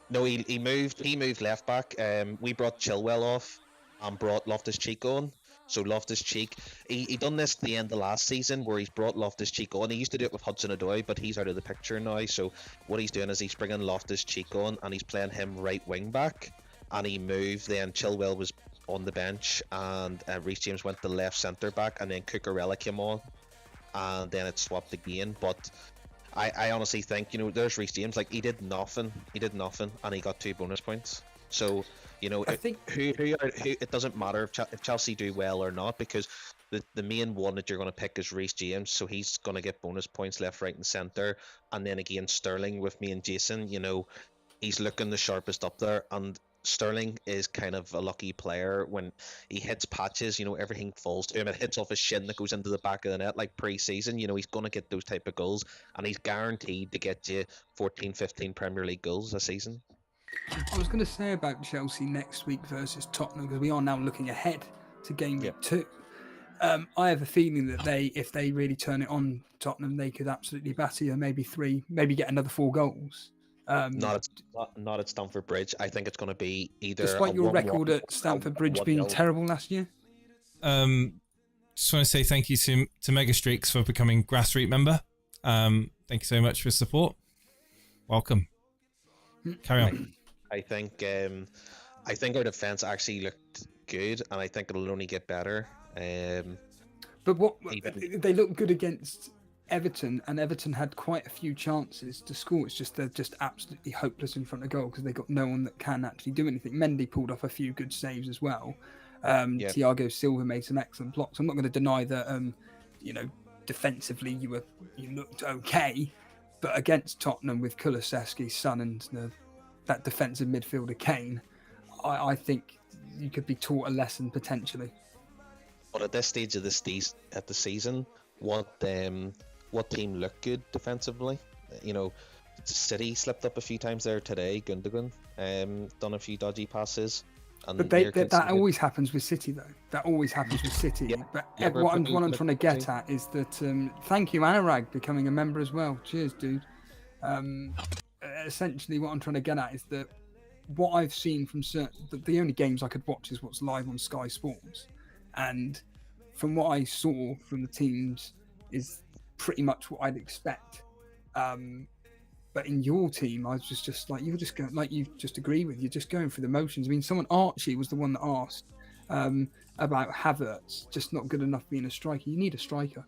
No, he moved left back. We brought Chilwell off and brought Loftus-Cheek on. So Loftus-Cheek, he done this at the end of last season where he's brought Loftus-Cheek on. He used to do it with Hudson-Odoi, but he's out of the picture now. So what he's doing is he's bringing Loftus-Cheek on and he's playing him right wing back. And he moved, then Chilwell was on the bench and Reece James went to left centre back, and then Cucurella came on, and then it swapped again. But I honestly think, there's Reece James, he did nothing, and he got 2 bonus points. So, I think it doesn't matter if Chelsea do well or not, because the main one that you're going to pick is Reece James, so he's going to get bonus points left, right, and centre. And then again, Sterling with me and Jason, he's looking the sharpest up there, and Sterling is kind of a lucky player. When he hits patches, everything falls to him. It hits off his shin that goes into the back of the net like pre-season. He's going to get those type of goals, and he's guaranteed to get you 14, 15 Premier League goals a season. I was going to say about Chelsea next week versus Tottenham, because we are now looking ahead to game week 2. I have a feeling that if they really turn it on Tottenham, they could absolutely batter you, maybe 3, maybe get another 4 goals. Not at Stamford Bridge. I think it's going to be either despite your record at Stamford Bridge being terrible last year. Just want to say thank you to Mega Streaks for becoming Grassroots member. Thank you so much for support. Welcome. Carry on. I think our defense actually looked good, and I think it'll only get better. But they look good against Everton, and Everton had quite a few chances to score. It's just they're just absolutely hopeless in front of goal because they got no one that can actually do anything. Mendy pulled off a few good saves as well. Thiago Silva made some excellent blocks. I'm not going to deny that. Defensively you looked okay, but against Tottenham with Kulusevski, Son, and that defensive midfielder Kane, I think you could be taught a lesson potentially. But at this stage of the season, what team looked good defensively? City slipped up a few times there today. Gundogan done a few dodgy passes. And but that always happens with City, though. That always happens with City. What I'm trying to get at is that thank you, Anurag, becoming a member as well. Cheers, dude. Essentially, what I'm trying to get at is that what I've seen from the only games I could watch is what's live on Sky Sports, and from what I saw from the teams is pretty much what I'd expect. But in your team, I was just like, you're just going, like you just agree with, you're just going through the motions. I mean, Archie was the one that asked about Havertz just not good enough being a striker. You need a striker.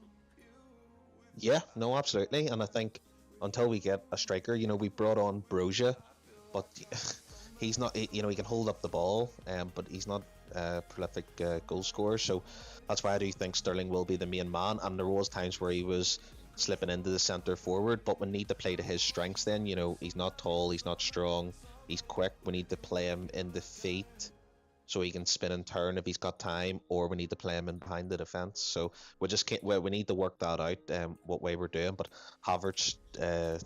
Yeah, no, absolutely. And I think until we get a striker, we brought on Broja, but he's not, he can hold up the ball, but he's not a prolific goal scorer. So that's why I do think Sterling will be the main man. And there was times where he was slipping into the centre forward, but we need to play to his strengths then. He's not tall, he's not strong, he's quick. We need to play him in the feet so he can spin and turn if he's got time, or we need to play him in behind the defence. So we need to work that out, what way we're doing. But Havertz, I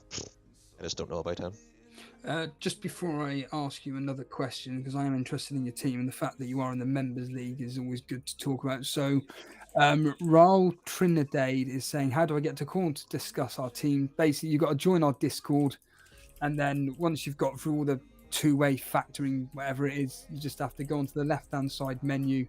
just don't know about him. Just before I ask you another question, because I am interested in your team, and the fact that you are in the Members League is always good to talk about. So Raul Trinidad is saying, how do I get to call to discuss our team? Basically, you've got to join our Discord, and then once you've got through all the two-way factoring, whatever it is, you just have to go onto the left-hand side menu.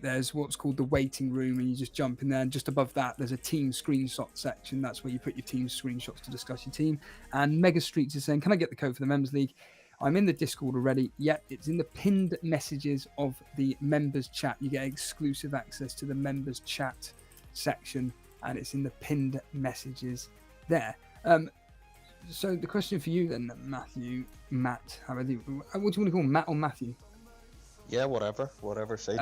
There's what's called the waiting room, and you just jump in there, and just above that there's a team screenshot section. That's where you put your team screenshots to discuss your team. And Mega Streets is saying, can I get the code for the Members League? I'm in the Discord already. Yep, it's in the pinned messages of the members chat. You get exclusive access to the members chat section, and it's in the pinned messages there. So the question for you then, Matt, what do you want to call Matt or Matthew? Yeah, whatever. Say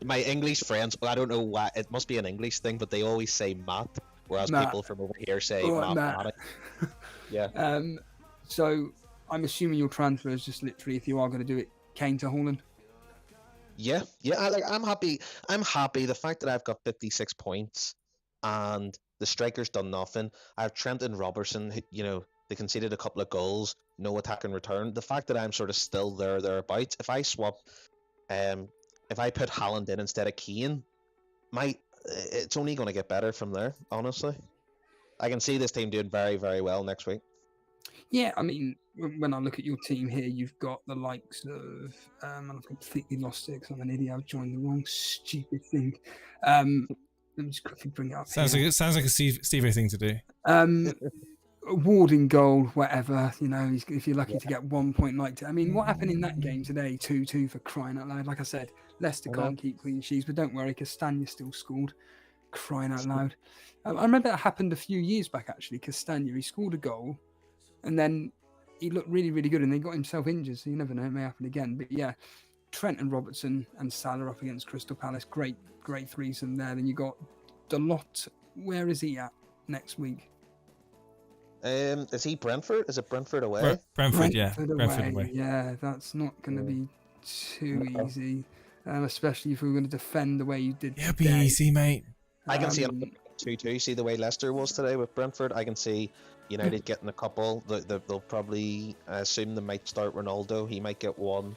my English friends, I don't know why, it must be an English thing, but they always say Matt, whereas people from over here say Matt. Yeah. So I'm assuming your transfer is just literally, if you are going to do it, Kane to Haaland. Yeah. I'm happy. The fact that I've got 56 points and the striker's done nothing. I have Trent and Robertson, they conceded a couple of goals, no attack in return. The fact that I'm sort of still thereabouts, if I swap, if I put Haaland in instead of Kane, it's only going to get better from there, honestly. I can see this team doing very, very well next week. Yeah, I mean, when I look at your team here, you've got the likes of, and I've completely lost it because I'm an idiot. I've joined the wrong stupid thing. Let me just quickly bring it up. Sounds like a Steve thing to do. Ward in goal, whatever. If you're lucky to get 1 point, I mean, what happened in that game today? 2-2 for crying out loud. Like I said, Leicester can't keep clean sheets, but don't worry, Castagna still scored. Crying out loud. I remember that happened a few years back actually. Castagna, he scored a goal, and then he looked really, really good, and then got himself injured. So you never know, it may happen again. But yeah, Trent and Robertson and Salah up against Crystal Palace. Great threesome there. Then you got Dalot. Where is he at next week? Is he Brentford? Is it Brentford away? Brentford, yeah. Brentford Brentford away. Yeah, that's not going to be too easy, especially if we were going to defend the way you did. Yeah, today. be easy, mate. I can see it 2-2. See the way Leicester was today with Brentford. I can see United getting a couple. They'll probably assume they might start Ronaldo. He might get one.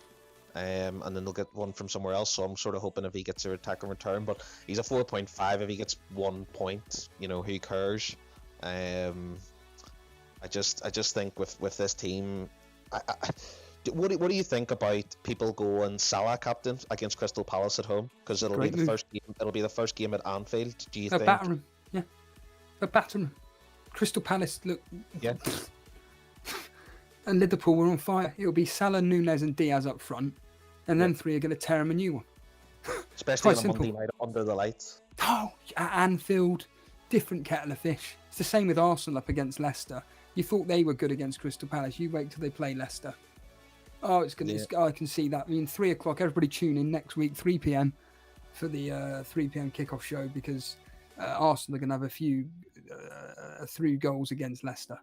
And then they'll get one from somewhere else. So I'm sort of hoping if he gets a attack and return. But he's a 4.5. If he gets 1 point, who cares? I just think with this team, what do you think about people going Salah captain against Crystal Palace at home? Because it'll be the first game. It'll be the first game at Anfield. Do you think? Batter him, yeah. Batter him. Crystal Palace look. Yeah. And Liverpool were on fire. It'll be Salah, Nunez, and Diaz up front, and then three are going to tear him a new one. Especially on a Monday night under the lights. Oh, at Anfield, different kettle of fish. It's the same with Arsenal up against Leicester. You thought they were good against Crystal Palace. You wait till they play Leicester. Oh, it's going to. I can see that. I mean, 3 o'clock. Everybody tune in next week, 3 p.m. for the 3 p.m. kickoff show because Arsenal are going to have a few through goals against Leicester.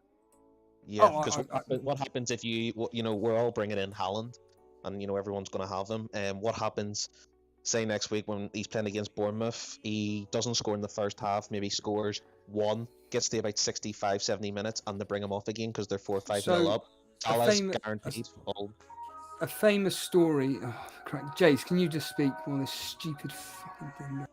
Yeah, because what happens if we're all bringing in Haaland, and everyone's going to have him. And what happens, say next week when he's playing against Bournemouth, he doesn't score in the first half, maybe scores 1, gets to about 65, 70 minutes, and they bring him off again because they're 4 or 5-0 up. Salah's guaranteed. A famous story. Oh, correct. Jace, can you just speak on this stupid fucking thing?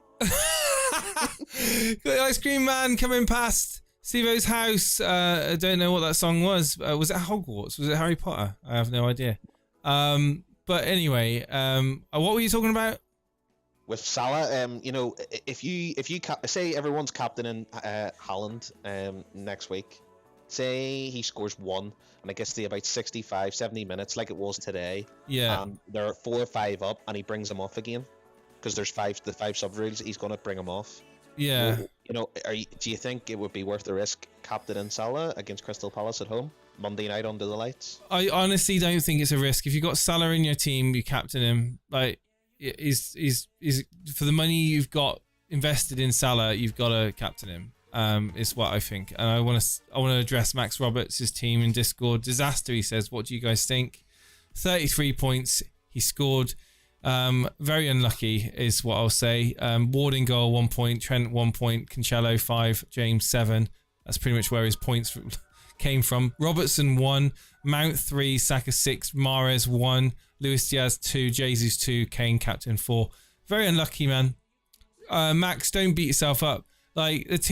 Got the ice cream man coming past Stevo's house. I don't know what that song was. Was it Hogwarts? Was it Harry Potter? I have no idea. But anyway, what were you talking about? With Salah, if you say everyone's captaining Haaland next week, say he scores 1 and it gets to about 65, 70 minutes like it was today. Yeah. They're 4 or 5 up and he brings them off again because there's 5 sub rules. He's going to bring them off. Yeah. Do you think it would be worth the risk captaining Salah against Crystal Palace at home Monday night under the lights? I honestly don't think it's a risk. If you've got Salah in your team, you captain him. Like, is for the money you've got invested in Salah, you've got to captain him. Is what I think. And I want to address Max Roberts' team in Discord. Disaster, he says. What do you guys think? 33 points. He scored. Very unlucky is what I'll say. Ward in goal 1 point, Trent 1 point, Cancelo 5, James 7. That's pretty much where his points came from. Robertson 1, Mount 3, Saka 6, Mahrez 1, Luis Diaz 2, Jesus 2, Kane captain 4. Very unlucky, man. Max, don't beat yourself up. Like, it's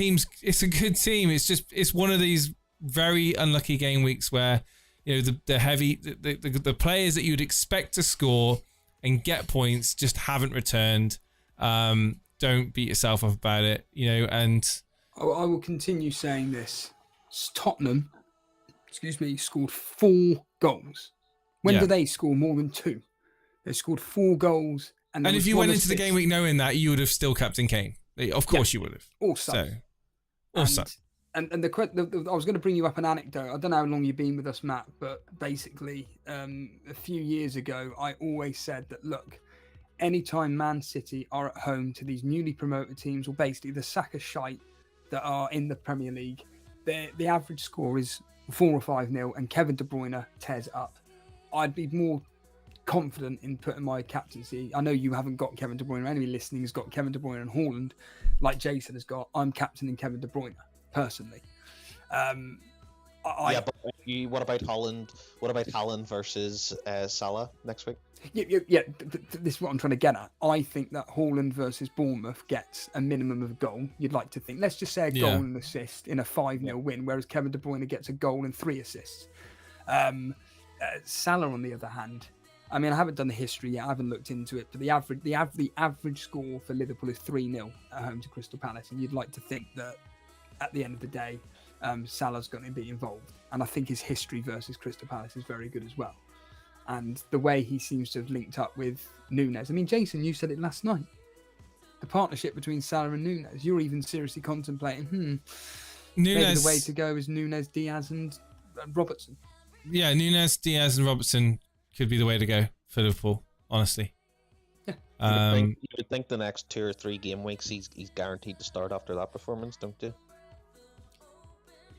a good team. It's one of these very unlucky game weeks where the players that you'd expect to score and get points just haven't returned. Don't beat yourself up about it, and I will continue saying this. Tottenham, scored 4 goals. When do they score more than 2? They scored 4 gols. And if you went into the game week knowing that, you would have still captained Kane. Of course you would have. Also. And I was going to bring you up an anecdote. I don't know how long you've been with us, Matt, but basically a few years ago, I always said that, look, anytime Man City are at home to these newly promoted teams, or basically the Saka shite that are in the Premier League, the average score is 4 or 5-0 and Kevin De Bruyne tears up. I'd be more confident in putting my captaincy. I know you haven't got Kevin De Bruyne. Anybody listening has got Kevin De Bruyne and Haaland, like Jason has got. I'm captaining Kevin De Bruyne. Personally, but what about Haaland? What about Haaland versus Salah next week? Yeah. This is what I'm trying to get at. I think that Haaland versus Bournemouth gets a minimum of a goal. You'd like to think. Let's just say a goal and assist in a 5-0 win, whereas Kevin De Bruyne gets a goal and 3 assists. Salah, on the other hand, I mean, I haven't done the history yet. I haven't looked into it, but the average score for Liverpool is 3-0 at home to Crystal Palace, and you'd like to think that at the end of the day, Salah's going to be involved. And I think his history versus Crystal Palace is very good as well. And the way he seems to have linked up with Nunez. I mean, Jason, you said it last night. The partnership between Salah and Nunez. You're even seriously contemplating, maybe the way to go is Nunez, Diaz and Robertson. Yeah, Nunez, Diaz and Robertson could be the way to go for Liverpool, honestly. Yeah. You would think the next 2 or 3 game weeks he's guaranteed to start after that performance, don't you?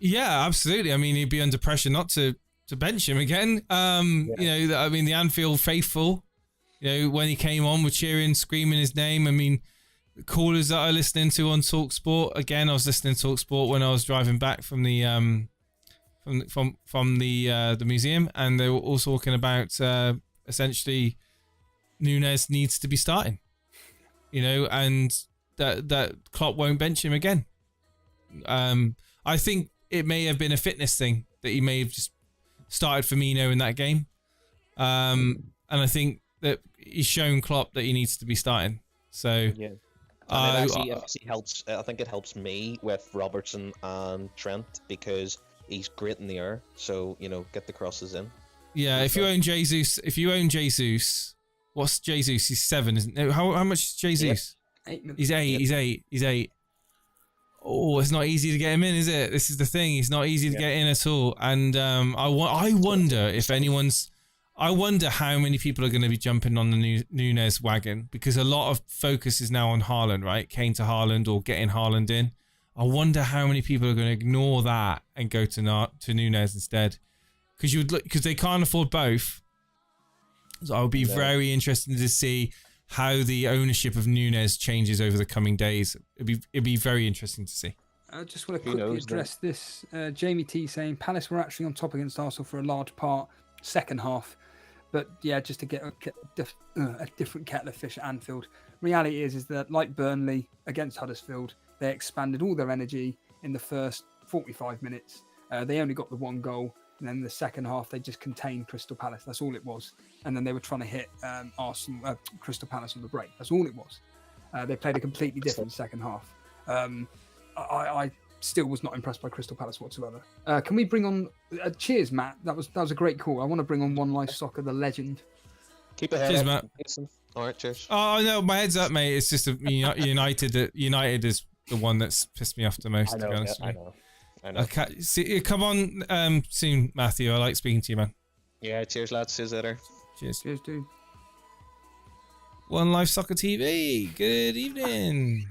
Yeah, absolutely. I mean, he'd be under pressure not to bench him again. You know, I mean, the Anfield faithful, you know, when he came on, were cheering, screaming his name. I mean, the callers that I listening to on TalkSport. Again, I was listening to TalkSport when I was driving back from the from the museum, and they were all talking about essentially Nunez needs to be starting. You know, and that Klopp won't bench him again. I think it may have been a fitness thing that he may have just started Firmino in that game. And I think that he's shown Klopp that he needs to be starting. So yeah. And it actually helps. I think it helps me with Robertson and Trent because he's great in the air. So, you know, get the crosses in. Yeah, if you own Jesus, what's Jesus? He's 7, isn't it? How much is Jesus? 8 minutes. He's 8. Oh, it's not easy to get him in, is it? This is the thing. He's not easy to get in at all. And I wonder if anyone's... I wonder how many people are going to be jumping on the Nunez wagon, because a lot of focus is now on Haaland, right? Kane to Haaland or getting Haaland in. I wonder how many people are going to ignore that and go to Nunez instead, because they can't afford both. So I'll be very interested to see how the ownership of Nunez changes over the coming days. It'd be very interesting to see. I just want to quickly address this. Jamie T saying Palace were actually on top against Arsenal for a large part, second half. But yeah, just to get a different kettle of fish at Anfield. Reality is that, like Burnley against Huddersfield, they expanded all their energy in the first 45 minutes. They only got the 1 goal. And then in the second half, they just contained Crystal Palace. That's all it was. And then they were trying to hit Crystal Palace on the break. That's all it was. They played a completely different second half. I still was not impressed by Crystal Palace whatsoever. Can we bring on... cheers, Matt. That was a great call. I want to bring on One Life Soccer, the legend. Keep it head cheers, up, Matt. Mason. All right, cheers. Oh, no, my head's up, mate. It's just United. United is the one that's pissed me off the most, to be honest. I know. Okay, come on soon, Matthew. I like speaking to you, man. Yeah, cheers, lads. See you later. Cheers. Cheers, dude. One Life Soccer TV. Good evening.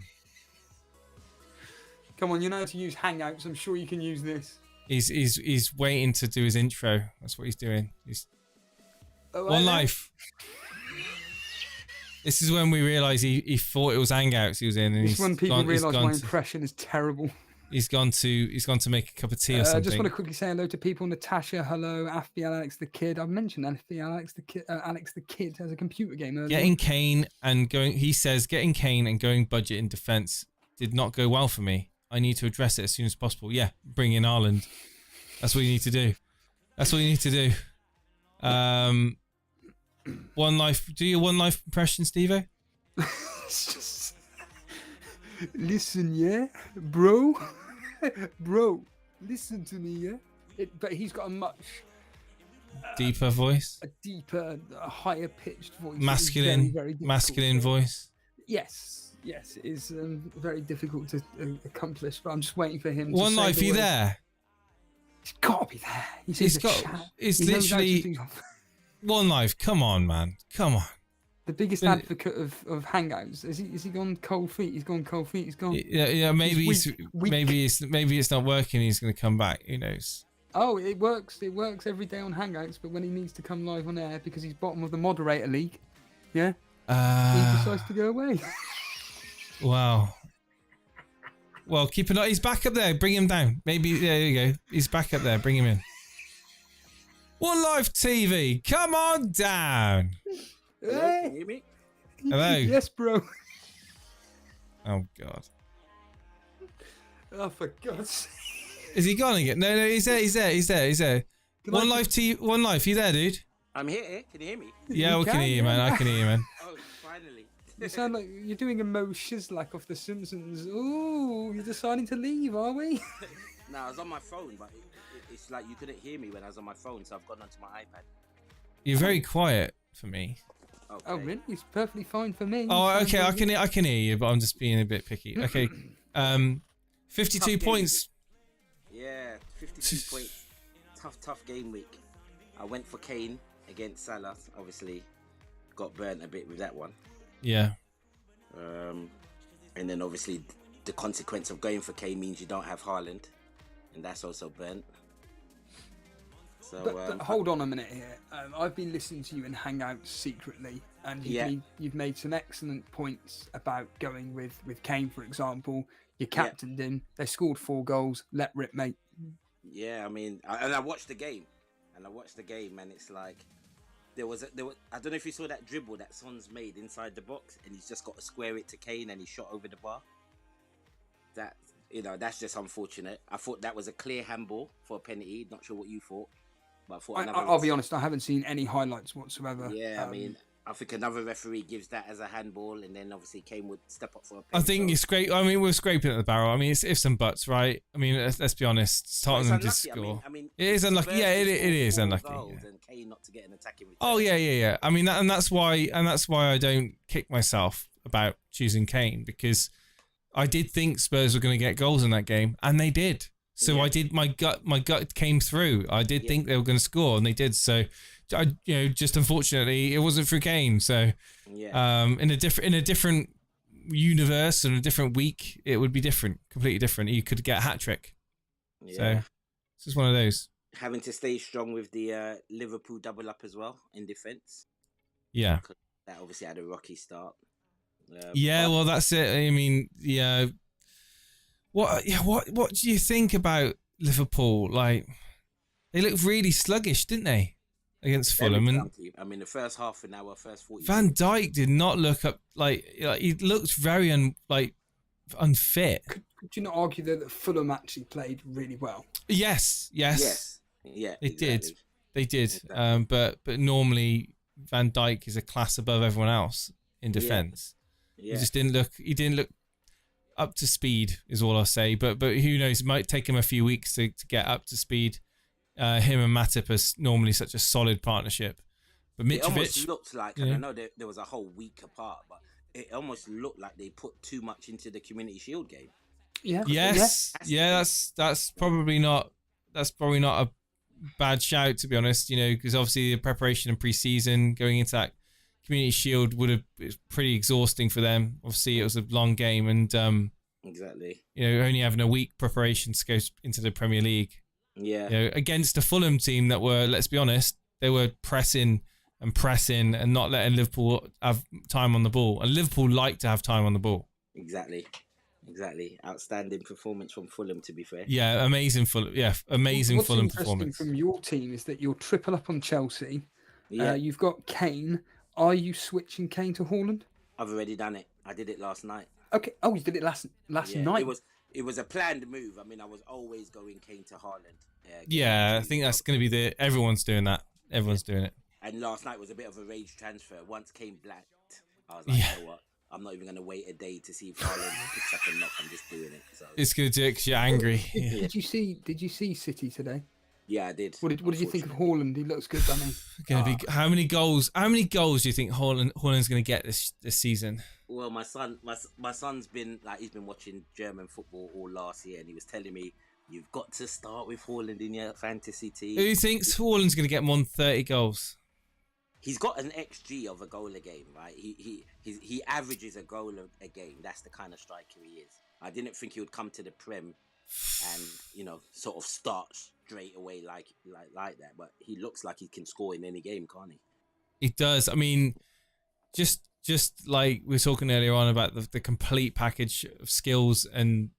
Come on, you know how to use Hangouts. I'm sure you can use this. He's waiting to do his intro. That's what he's doing. One Life. This is when we realise he thought it was Hangouts he was in. And this is when people realise my impression is terrible. He's gone to make a cup of tea or something. I just want to quickly say hello to people. Natasha, hello. FPL Alex the Kid. I've mentioned FPL Alex the Kid. Alex the Kid has a computer game earlier. Getting Kane and going budget in defence did not go well for me. I need to address it as soon as possible. Yeah, bring in Haaland. That's what you need to do. One Life. Do your One Life impression, Steve-O? Listen, yeah, bro, listen to me, yeah. But he's got a much deeper voice, a higher pitched voice, masculine, very masculine voice. Yes, it is very difficult to accomplish. But I'm just waiting for him. One Life, you there? He's got to be there. It's literally One Life. Come on, man. Come on. The biggest advocate of Hangouts. Is he gone cold feet? He's gone cold feet. He's gone. Yeah. Maybe it's not working. He's going to come back. Who knows? Oh, it works. It works every day on Hangouts. But when he needs to come live on air because he's bottom of the moderator league, yeah, he decides to go away. Wow. Well, keep an eye. He's back up there. Bring him down. Maybe there you go. He's back up there. Bring him in. One Life TV. Come on down. Hey. Can you hear me? Hello. Yes, bro. Oh God. Oh, for God's sake. Is he gone again? No, he's there. One Life, you there, dude? I'm here. Can you hear me? Yeah, we can hear you, man. I can hear you, man. Oh, finally. You sound like you're doing a Mo Shizlak off The Simpsons. Ooh, you're deciding to leave, are we? No, I was on my phone, but it's like you couldn't hear me when I was on my phone, so I've gone onto my iPad. You're very quiet for me. Okay. Oh, really? It's perfectly fine for me. Oh, okay. I can hear you, but I'm just being a bit picky. Okay. 52 points. Yeah, 52 points. Tough game week. I went for Kane against Salah. Obviously, got burnt a bit with that one. Yeah. And then obviously the consequence of going for Kane means you don't have Haaland. and that's also burnt. So, but hold on a minute here. I've been listening to you in Hangouts secretly, and you've made some excellent points about going with Kane, for example. You captained him. They scored 4 goals. Let rip, mate. Yeah, I mean, I watched the game, and it's like there was I don't know if you saw that dribble that Son's made inside the box, and he's just got to square it to Kane, and he shot over the bar. That, you know, that's just unfortunate. I thought that was a clear handball for a penalty. Not sure what you thought, but I thought I'll be honest, I haven't seen any highlights whatsoever. Yeah, I mean, I think another referee gives that as a handball, and then obviously Kane would step up for a penalty. I think it's great. I mean, we're scraping at the barrel. I mean, it's ifs and buts, right? I mean, let's be honest. Tottenham did score. I mean, it is unlucky. Yeah, it is unlucky. Yeah. And Kane not to get an attacking return. Oh yeah. I mean, that's why I don't kick myself about choosing Kane, because I did think Spurs were going to get goals in that game, and they did. So I did. My gut came through. I did think they were going to score, and they did. So, just unfortunately, it wasn't for Kane. So, in a different universe and a different week, it would be different, completely different. You could get a hat trick. Yeah. So, it's just one of those. Having to stay strong with the Liverpool double up as well in defence. Yeah. That obviously had a rocky start. Well, that's it. I mean, What do you think about Liverpool? Like, they looked really sluggish, didn't they, against Fulham? And I mean, the first half an hour, first 40. Van Dijk did not look up like he looked very unfit. Could you not argue that Fulham actually played really well? Yes. Yeah, they did. But normally Van Dijk is a class above everyone else in defence. Yeah. He didn't look up to speed, is all I'll say. But who knows? It might take him a few weeks to get up to speed. Him and Matip are normally such a solid partnership. But Mitrovic, it almost looked like, and I know there was a whole week apart, but it almost looked like they put too much into the Community Shield game. Yeah. Yes. Yeah. That's probably not a bad shout, to be honest. Because obviously the preparation and pre-season going into that Community Shield it's pretty exhausting for them. Obviously, it was a long game, and exactly. Only having a week preparation to go into the Premier League. Yeah. Against a Fulham team that were, let's be honest, they were pressing and not letting Liverpool have time on the ball, and Liverpool like to have time on the ball. Exactly. Outstanding performance from Fulham, to be fair. Yeah, amazing Fulham. Yeah, amazing What's Fulham interesting performance. From your team is that you're triple up on Chelsea. Yeah. You've got Kane. Are you switching Kane to Haaland? I've already done it. I did it last night. Okay. Oh, you did it last night. It was a planned move. I mean, I was always going Kane to Haaland. I think that's going to be everyone's doing that. Everyone's doing it. And last night was a bit of a rage transfer. Once Kane blacked, I was like, you know what? I'm not even going to wait a day to see if Haaland picks up a knock. I'm just doing it. So it's going to do it because you're angry. Did you see City today? Yeah, I did. What did you think of Haaland? He looks good, doesn't he? How many goals do you think Haaland's going to get this season? Well, my son's been he's been watching German football all last year, and he was telling me, you've got to start with Haaland in your fantasy team. Who thinks Haaland's going to get more than 30 goals? He's got an XG of a goal a game, right? He averages a goal a game. That's the kind of striker he is. I didn't think he would come to the Prem and sort of start straight away like that. But he looks like he can score in any game, can't he? He does. I mean, just like we were talking earlier on about the complete package of skills, and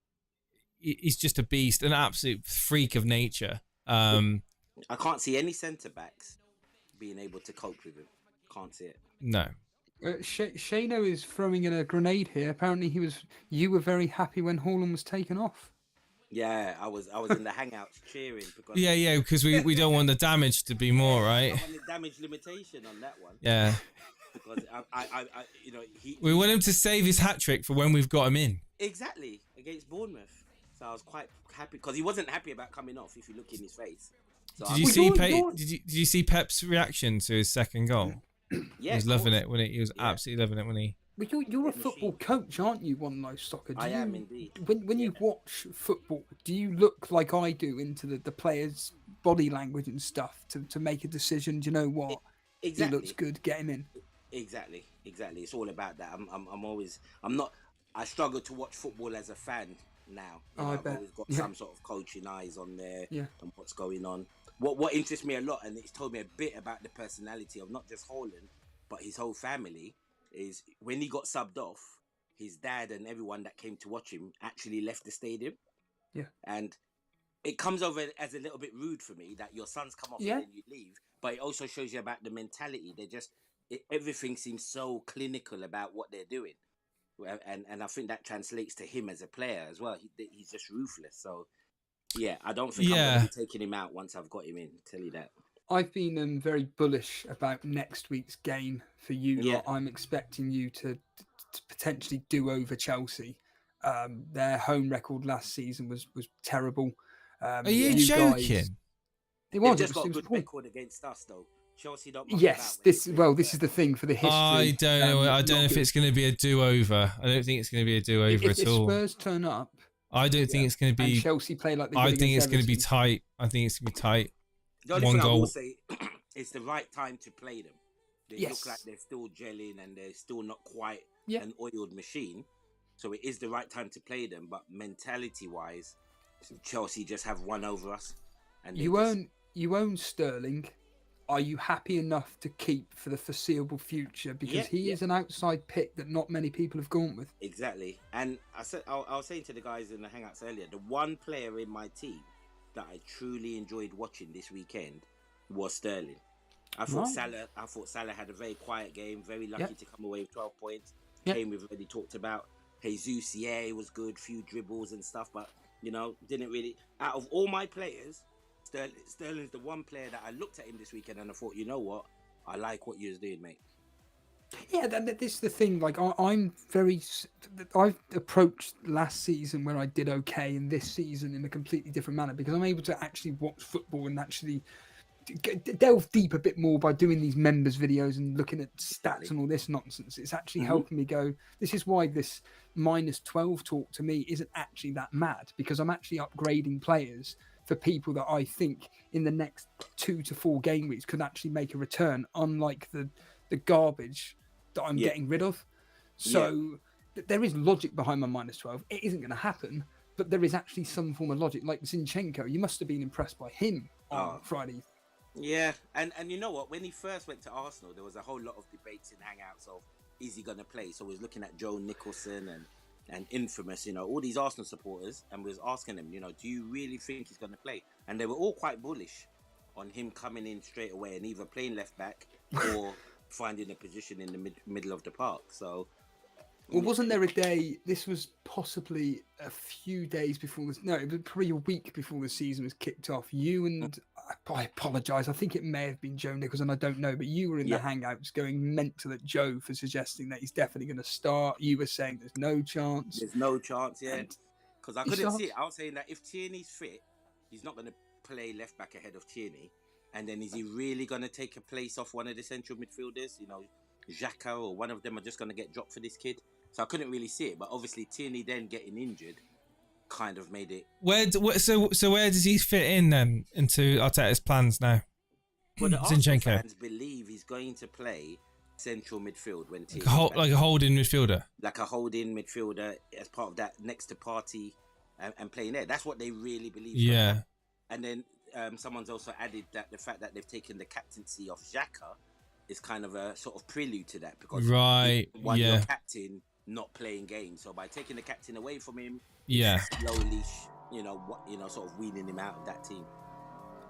he's just a beast, an absolute freak of nature. I can't see any centre backs being able to cope with him. Can't see it. No. Shano is throwing in a grenade here. Apparently, you were very happy when Haaland was taken off. Yeah, I was in the hangouts cheering because because we don't want the damage to be more, right? I want the damage limitation on that one. Yeah. Because we want him to save his hat trick for when we've got him in. Exactly, against Bournemouth. So I was quite happy because he wasn't happy about coming off. If you look in his face. So did you see Pep's reaction to his second goal? Yeah, he was loving it when he was absolutely loving it when he. But you're a football coach, aren't you? One Life Soccer. I am indeed. When you watch football, do you look like I do into the players' body language and stuff to make a decision? Do you know what? Exactly. He looks good. Get him in. Exactly. It's all about that. I struggle to watch football as a fan. now. I I've bet. always got Yeah. some sort of coaching eyes on there Yeah. and what's going on. What interests me a lot, and it's told me a bit about the personality of not just Haaland, but his whole family, is when he got subbed off, his dad and everyone that came to watch him actually left the stadium. Yeah. And it comes over as a little bit rude for me that your sons come off Yeah. and then you leave, but it also shows you about the mentality. Everything seems so clinical about what they're doing. And I think that translates to him as a player as well. He's just ruthless. So, yeah, I don't think I'm going to be taking him out once I've got him in. I'll tell you that. I've been very bullish about next week's game for you. Yeah. I'm expecting you to potentially do over Chelsea. Their home record last season was terrible. Are you joking? Guys, They've just got a good record against us, though. Chelsea don't. Yes, this is the thing for the history. I don't know. I don't know if it's going to be a do-over. I don't think it's going to be a do-over at all. If Spurs turn up, I don't think it's going to be. And Chelsea play like they did I think it's against going to be Everton. tight. I think it's going to be tight. The only One thing I goal. will say, it's the right time to play them. They Yes. look like they're still gelling and they're still not quite Yeah. an oiled machine. So it is the right time to play them. But mentality-wise, Chelsea just have one over us. And You own Sterling. Are you happy enough to keep for the foreseeable future? Because he is an outside pick that not many people have gone with. Exactly. And I was saying to the guys in the Hangouts earlier, the one player in my team that I truly enjoyed watching this weekend was Sterling. I thought Salah had a very quiet game, very lucky to come away with 12 points. Kane we've already talked about. Jesus, he was good, few dribbles and stuff, but didn't really. Out of all my players, Sterling's the one player that I looked at him this weekend and I thought, you know what, I like what you're doing, mate. Yeah, this is the thing. Like I've approached last season where I did okay, and this season in a completely different manner because I'm able to actually watch football and actually delve deep a bit more by doing these members videos and looking at stats and all this nonsense. It's actually helping me go. This is why this -12 talk to me isn't actually that mad, because I'm actually upgrading players for people that I think in the next 2 to 4 game weeks could actually make a return, unlike the garbage that I'm getting rid of. So there is logic behind my -12. It isn't going to happen, but there is actually some form of logic. Like Zinchenko, you must have been impressed by him on Friday. Yeah, and you know what? When he first went to Arsenal, there was a whole lot of debates in Hangouts of, is he going to play? So we was looking at Joe Nicholson and Infamous, all these Arsenal supporters, and we was asking them, do you really think he's going to play? And they were all quite bullish on him coming in straight away and either playing left back or finding a position in the middle of the park. So, well, wasn't there a day? This was possibly a few days before this. No, it was probably a week before the season was kicked off. You and I apologise. I think it may have been Joe Nicholson. I don't know, but you were in the Hangouts going mental at Joe for suggesting that he's definitely going to start. You were saying there's no chance. There's no chance, because I couldn't see it. I was saying that if Tierney's fit, he's not going to play left back ahead of Tierney. And then is he really going to take a place off one of the central midfielders? Xhaka or one of them are just going to get dropped for this kid. So I couldn't really see it. But obviously Tierney then getting injured kind of made it. So where does he fit in then into Arteta's plans now? Well, the Arsenal Zinchenko fans believe he's going to play central midfield when Tierney like a holding midfielder. Like a holding midfielder as part of that next to Partey and playing there. That's what they really believe. Yeah. And then someone's also added that the fact that they've taken the captaincy of Xhaka is kind of a sort of prelude to that, because your captain not playing games, so by taking the captain away from him, slowly, sort of weaning him out of that team.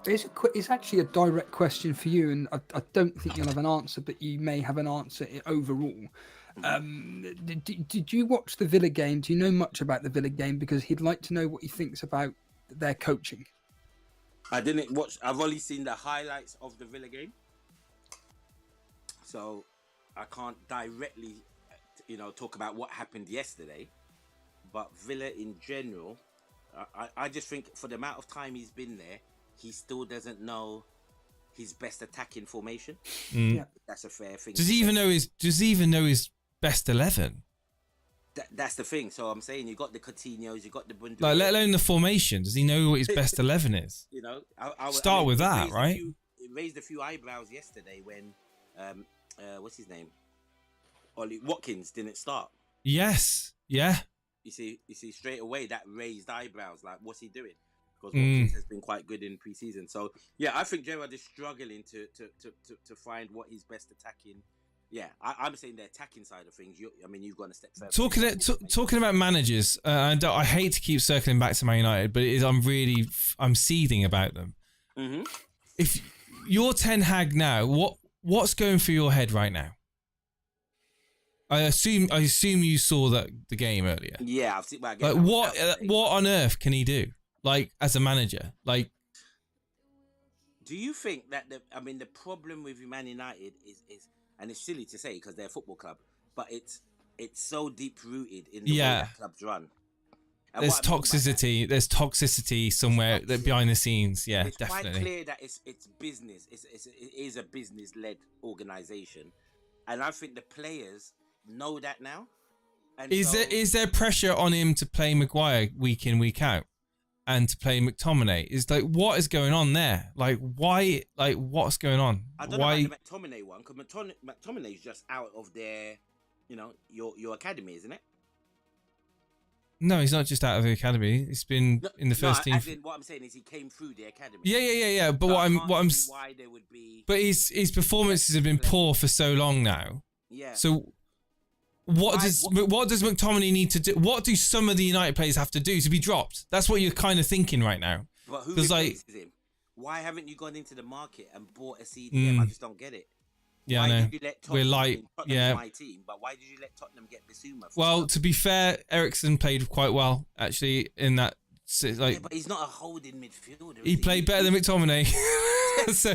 It's actually a direct question for you, and I don't think you'll have an answer, but you may have an answer overall. Did you watch the Villa game? Do you know much about the Villa game? Because he'd like to know what he thinks about their coaching. I didn't watch. I've only seen the highlights of the Villa game, so I can't directly, talk about what happened yesterday. But Villa in general, I just think for the amount of time he's been there, he still doesn't know his best attacking formation. Yeah, that's a fair thing. Does he even know his best 11? That's the thing. So I'm saying you got the Coutinhos, you got the Bundu. Like, let alone the formation. Does he know what his best 11 is? Start with that, right? It raised a few eyebrows yesterday when, what's his name? Ollie Watkins didn't start. Yes. Yeah. you see straight away that raised eyebrows. Like, what's he doing? Because Watkins has been quite good in pre-season. So yeah, I think Gerrard is struggling to find what his best attacking. Yeah, I'm saying the attacking side of things. You've gone a step further. Talking about managers, and I hate to keep circling back to Man United, but I'm seething about them. Mm-hmm. If you're Ten Hag now, what's going through your head right now? I assume you saw the game earlier. Yeah, I've seen. Like what on earth can he do? Like as a manager, like. Do you think that the problem with Man United is, and it's silly to say because they're a football club, but it's so deep rooted in the way that clubs run. And there's toxicity. There's toxicity somewhere behind the scenes. Yeah, it's definitely. It's quite clear that it's business. It is a business led organization, and I think the players know that now. And is there pressure on him to play Maguire week in, week out, and to play McTominay? Is like, what is going on there? Like, why? Like, what's going on? I don't know about the McTominay one, because McTominay is just out of their, your academy, isn't it? No, he's not just out of the academy. He's been in the first team. What I'm saying is he came through the academy. Yeah. But so why there would be. But his performances have been poor for so long now. Yeah. So. What does McTominay need to do? What do some of the United players have to do to be dropped? That's what you're kind of thinking right now. But who replaces him? Why haven't you gone into the market and bought a CDM? I just don't get it. Yeah, why I know. Did you let Tottenham is my team, but why did you let Tottenham get Bissouma? Well, to be fair, Eriksen played quite well actually in that. But he's not a holding midfielder. He played better than McTominay. So,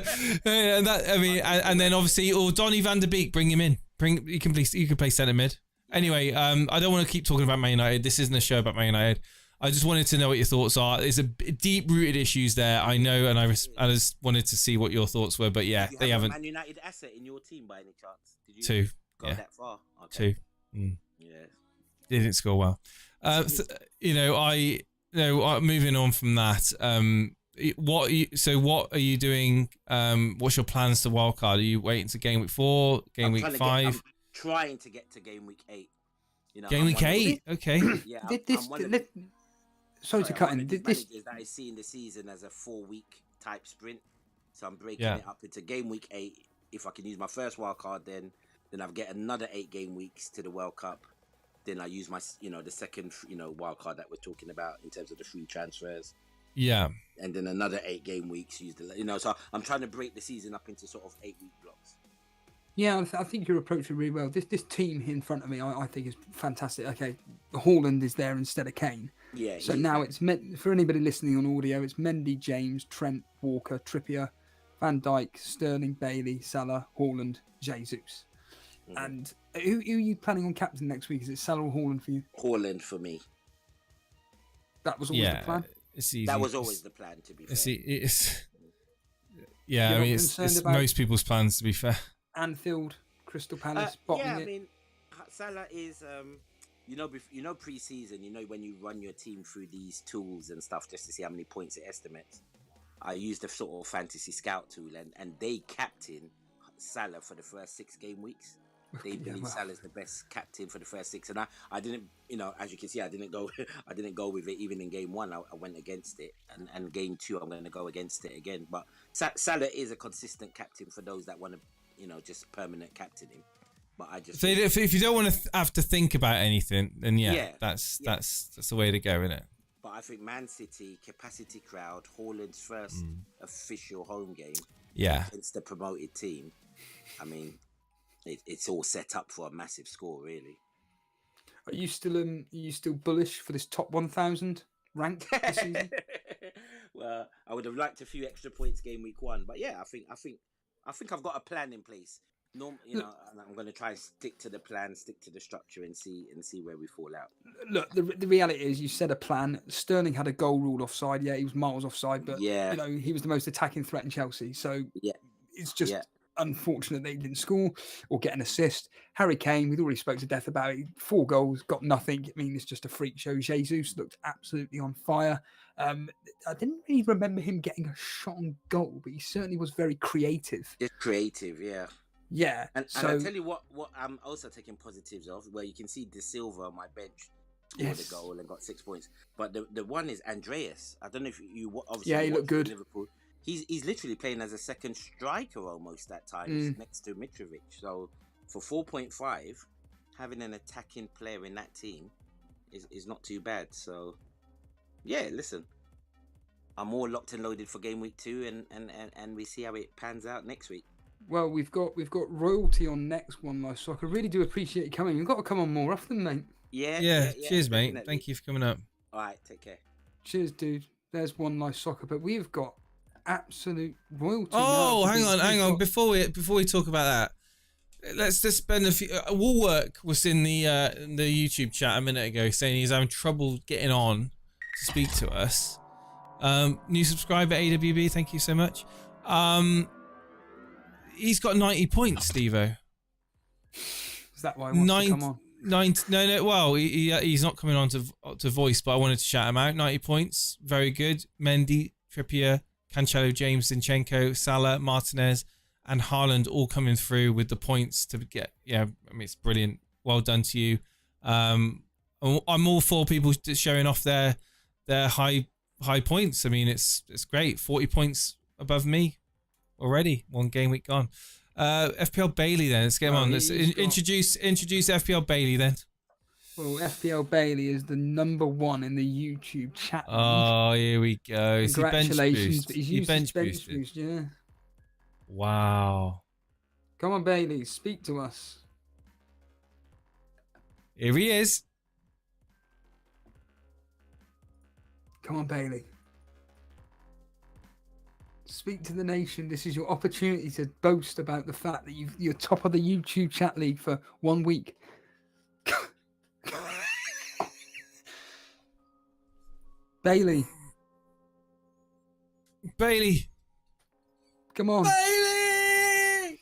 and then obviously, or Donny van der Beek, bring him in. You can play centre mid. Anyway, I don't want to keep talking about Man United. This isn't a show about Man United. I just wanted to know what your thoughts are. There's a deep-rooted issues there, I know, and I just wanted to see what your thoughts were. But yeah, they haven't. A Man United asset in your team by any chance? Did you Two. Go that far? Okay. Two. Mm. Yeah. Didn't score well. Moving on from that. What are you doing? What's your plans to wildcard? Are you waiting to game week 4, game week 5? Trying to get to game week 8. Game week 8? Okay. Yeah. Sorry to cut in. That is seeing the season as a 4-week type sprint. So I'm breaking it up into game week 8. If I can use my first wild card, then I'll get another 8 game weeks to the World Cup. Then I use my, the second, wild card that we're talking about in terms of the free transfers. Yeah. And then another 8 game weeks. So I'm trying to break the season up into sort of 8-week blocks. Yeah, I think you're approaching really well. This team here in front of me, I think is fantastic. Okay, Haaland is there instead of Kane. Yeah. So now it's meant for anybody listening on audio. It's Mendy, James, Trent, Walker, Trippier, Van Dijk, Sterling, Bailey, Salah, Haaland, Jesus. Mm-hmm. And who are you planning on captain next week? Is it Salah or Haaland for you? Haaland for me. That was always the plan. It's easy. That was always the plan. To be fair. It's most people's plans. To be fair. Anfield, Crystal Palace, Salah is, pre-season, when you run your team through these tools and stuff just to see how many points it estimates. I used the sort of fantasy scout tool and they captain Salah for the first 6 game weeks. They believe Salah's the best captain for the first 6, and I didn't, as you can see, I didn't go with it even in game 1. I went against it, and game 2 I'm going to go against it again. But Salah is a consistent captain for those that want to. Just permanent captain him. But I just if you don't want to have to think about anything, then that's the way to go, isn't it? But I think Man City, capacity crowd, Haaland's first official home game against the promoted team. I mean, it's all set up for a massive score, really. Are you still bullish for this top 1,000 rank this season? Well, I would have liked a few extra points game week 1, but yeah, I think I've got a plan in place. And I'm going to try and stick to the plan, stick to the structure, and see where we fall out. Look, the reality is, you said a plan. Sterling had a goal ruled offside. Yeah, he was miles offside, but he was the most attacking threat in Chelsea. So it's just unfortunate that he didn't score or get an assist. Harry Kane, we'd already spoke to death about it. 4 goals, got nothing. I mean, it's just a freak show. Jesus looked absolutely on fire. I didn't really remember him getting a shot on goal, but he certainly was very creative. It's creative, yeah. Yeah. And I tell you what I'm also taking positives of, where you can see De Silva on my bench scored a goal and got 6 points. But the one is Andreas. I don't know if you obviously Yeah, he looked good. Liverpool. He's literally playing as a second striker almost at times next to Mitrovic. So for 4.5, having an attacking player in that team is not too bad. So yeah, listen, I'm all locked and loaded for game week 2, and we see how it pans out next week. Well, we've got royalty on next one, though, so I really do appreciate you coming. You've got to come on more often, mate. Yeah. Cheers, mate. Definitely. Thank you for coming up. All right, take care. Cheers, dude. There's One Life Soccer, but we've got absolute royalty. Oh, now hang on. Before we talk about that, let's just spend a few. Woolwork was in the YouTube chat a minute ago saying he's having trouble getting on to speak to us. New subscriber AWB, thank you so much. He's got 90 points, Stevo. Is that why he wants to come on? No. Well, he's not coming on to voice, but I wanted to shout him out. 90 points, very good. Mendy, Trippier, Cancelo, James, Zinchenko, Salah, Martinez, and Haaland all coming through with the points to get. Yeah, I mean, it's brilliant. Well done to you. I'm all for people showing off their high points. I mean, it's great. 40 points above me already. One game week gone. FPL Bailey then. Let's get him on. Let's introduce FPL Bailey then. Well, FPL Bailey is the #1 in the YouTube chat. Oh, here we go. Congratulations. He's used bench boost. Yeah. Wow. Come on, Bailey. Speak to us. Here he is. Come on, Bailey. Speak to the nation. This is your opportunity to boast about the fact that you're top of the YouTube chat league for 1 week. Bailey. Come on. Bailey!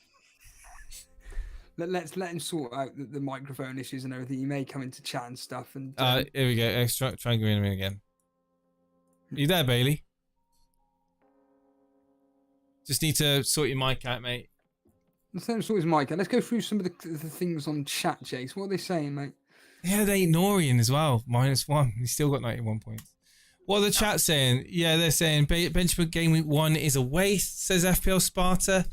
Let's let him sort out the microphone issues and everything. He may come into chat and stuff. And here we go. Let's try and get him in again. Are you there, Bailey? Just need to sort your mic out, mate. Let's let him sort his mic out. Let's go through some of the things on chat, Jace. What are they saying, mate? Yeah, they Norian as well. -1. He's still got 91 points. What are the chat saying? Yeah, they're saying Benchmark Game Week 1 is a waste, says FPL Sparta.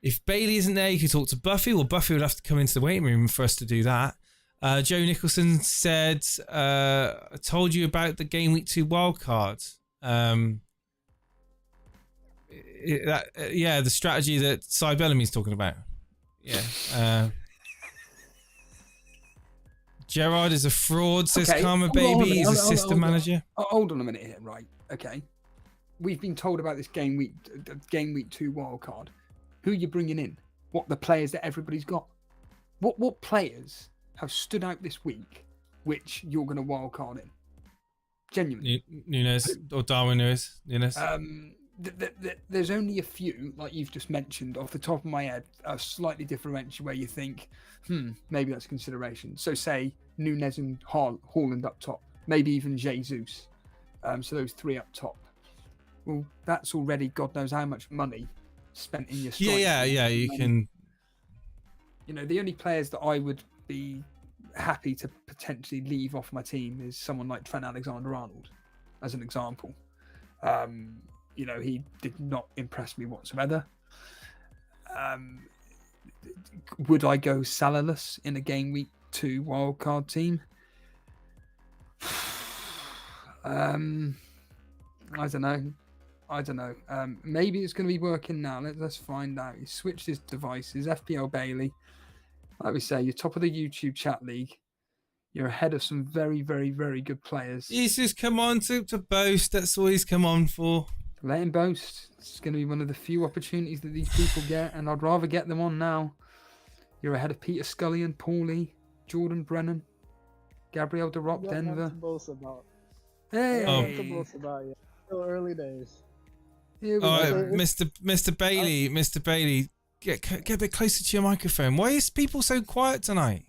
If Bailey isn't there, you could talk to Buffy. Well, Buffy would have to come into the waiting room for us to do that. Joe Nicholson said, I told you about the Game Week 2 wildcard. The strategy that Cy Bellamy's talking about. Yeah. Gerard is a fraud, says Karma Baby. He's a system manager. Hold on a minute here, right? Okay. We've been told about this Game Week 2 wildcard. Who are you bringing in? What the players that everybody's got? What players have stood out this week which you're going to wildcard in? Genuinely. Nunez or Darwin Nunez. There's only a few, like you've just mentioned, off the top of my head, are slightly differential where you think, maybe that's a consideration. So say Nunez and Haaland up top, maybe even Jesus. So those 3 up top. Well, that's already God knows how much money spent in your strike. Yeah. You can. You know, the only players that I would be happy to potentially leave off my team is someone like Trent Alexander-Arnold, as an example. You know, he did not impress me whatsoever. Would I go Salahless in a Game Week 2 wildcard team? I don't know. Maybe it's going to be working now. Let's find out. He switched his devices. FPL Bailey. Like we say, you're top of the YouTube chat league. You're ahead of some very, very, very good players. He's just come on to boast. That's all he's come on for. Let him boast. It's going to be one of the few opportunities that these people get, and I'd rather get them on now. You're ahead of Peter Scully and Paulie, Jordan Brennan, Gabriel DeRock, Denver. To boast about. Hey! To boast about, yeah. Still early days. Here we All go. right, Mr. Bailey, get a bit closer to your microphone. Why is people so quiet tonight?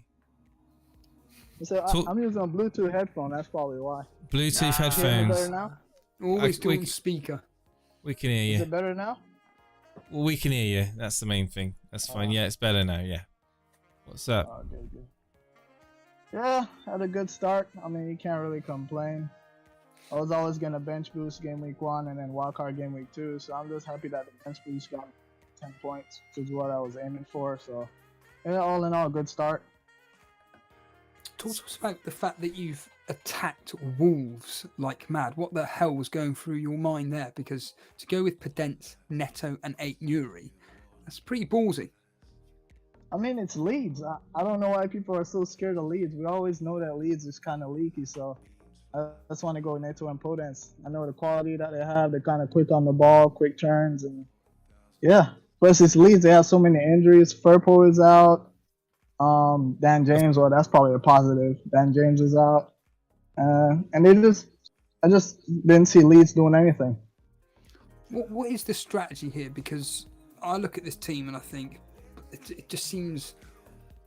So I'm using a Bluetooth headphone. That's probably why. Bluetooth Can you hear me headphones. better now? Always doing speaker. We can hear Is you. it better now? Well, we can hear you. That's the main thing. That's fine. Yeah, it's better now. Yeah. What's up? Oh, good. Yeah, had a good start. I mean, you can't really complain. I was always gonna bench boost game week 1 and then wildcard game week 2, so I'm just happy that the bench boost got 10 points, which is what I was aiming for. So, yeah, all in all, good start. Talk to us about the fact that you've attacked Wolves like mad. What the hell was going through your mind there? Because to go with Podence, Neto, and 8 Nuri, that's pretty ballsy. I mean, it's Leeds. I don't know why people are so scared of Leeds. We always know that Leeds is kind of leaky, so I just want to go Neto and Podence. I know the quality that they have. They're kind of quick on the ball, quick turns, and yeah. Plus, it's Leeds. They have so many injuries. Firpo is out. Dan James, well, that's probably a positive. Dan James is out. And I just didn't see Leeds doing anything. What is the strategy here? Because I look at this team and I think it just seems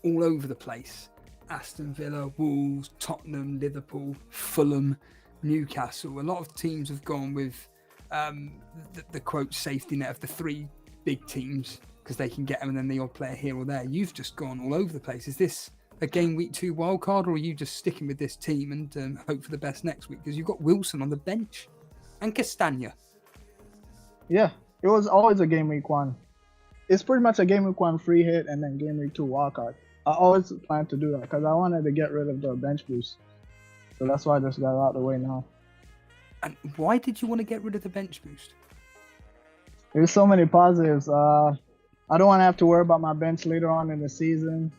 all over the place. Aston Villa, Wolves, Tottenham, Liverpool, Fulham, Newcastle. A lot of teams have gone with the quote safety net of the 3 big teams because they can get them and then the odd player here or there. You've just gone all over the place. Is this a game week 2 wildcard, or are you just sticking with this team and hope for the best next week? Because you've got Wilson on the bench and Castagna. Yeah, it was always a game week 1. It's pretty much a game week 1 free hit and then game week 2 wildcard. I always plan to do that because I wanted to get rid of the bench boost. So that's why I just got it out of the way now. And why did you want to get rid of the bench boost? There's so many positives. I don't want to have to worry about my bench later on in the season.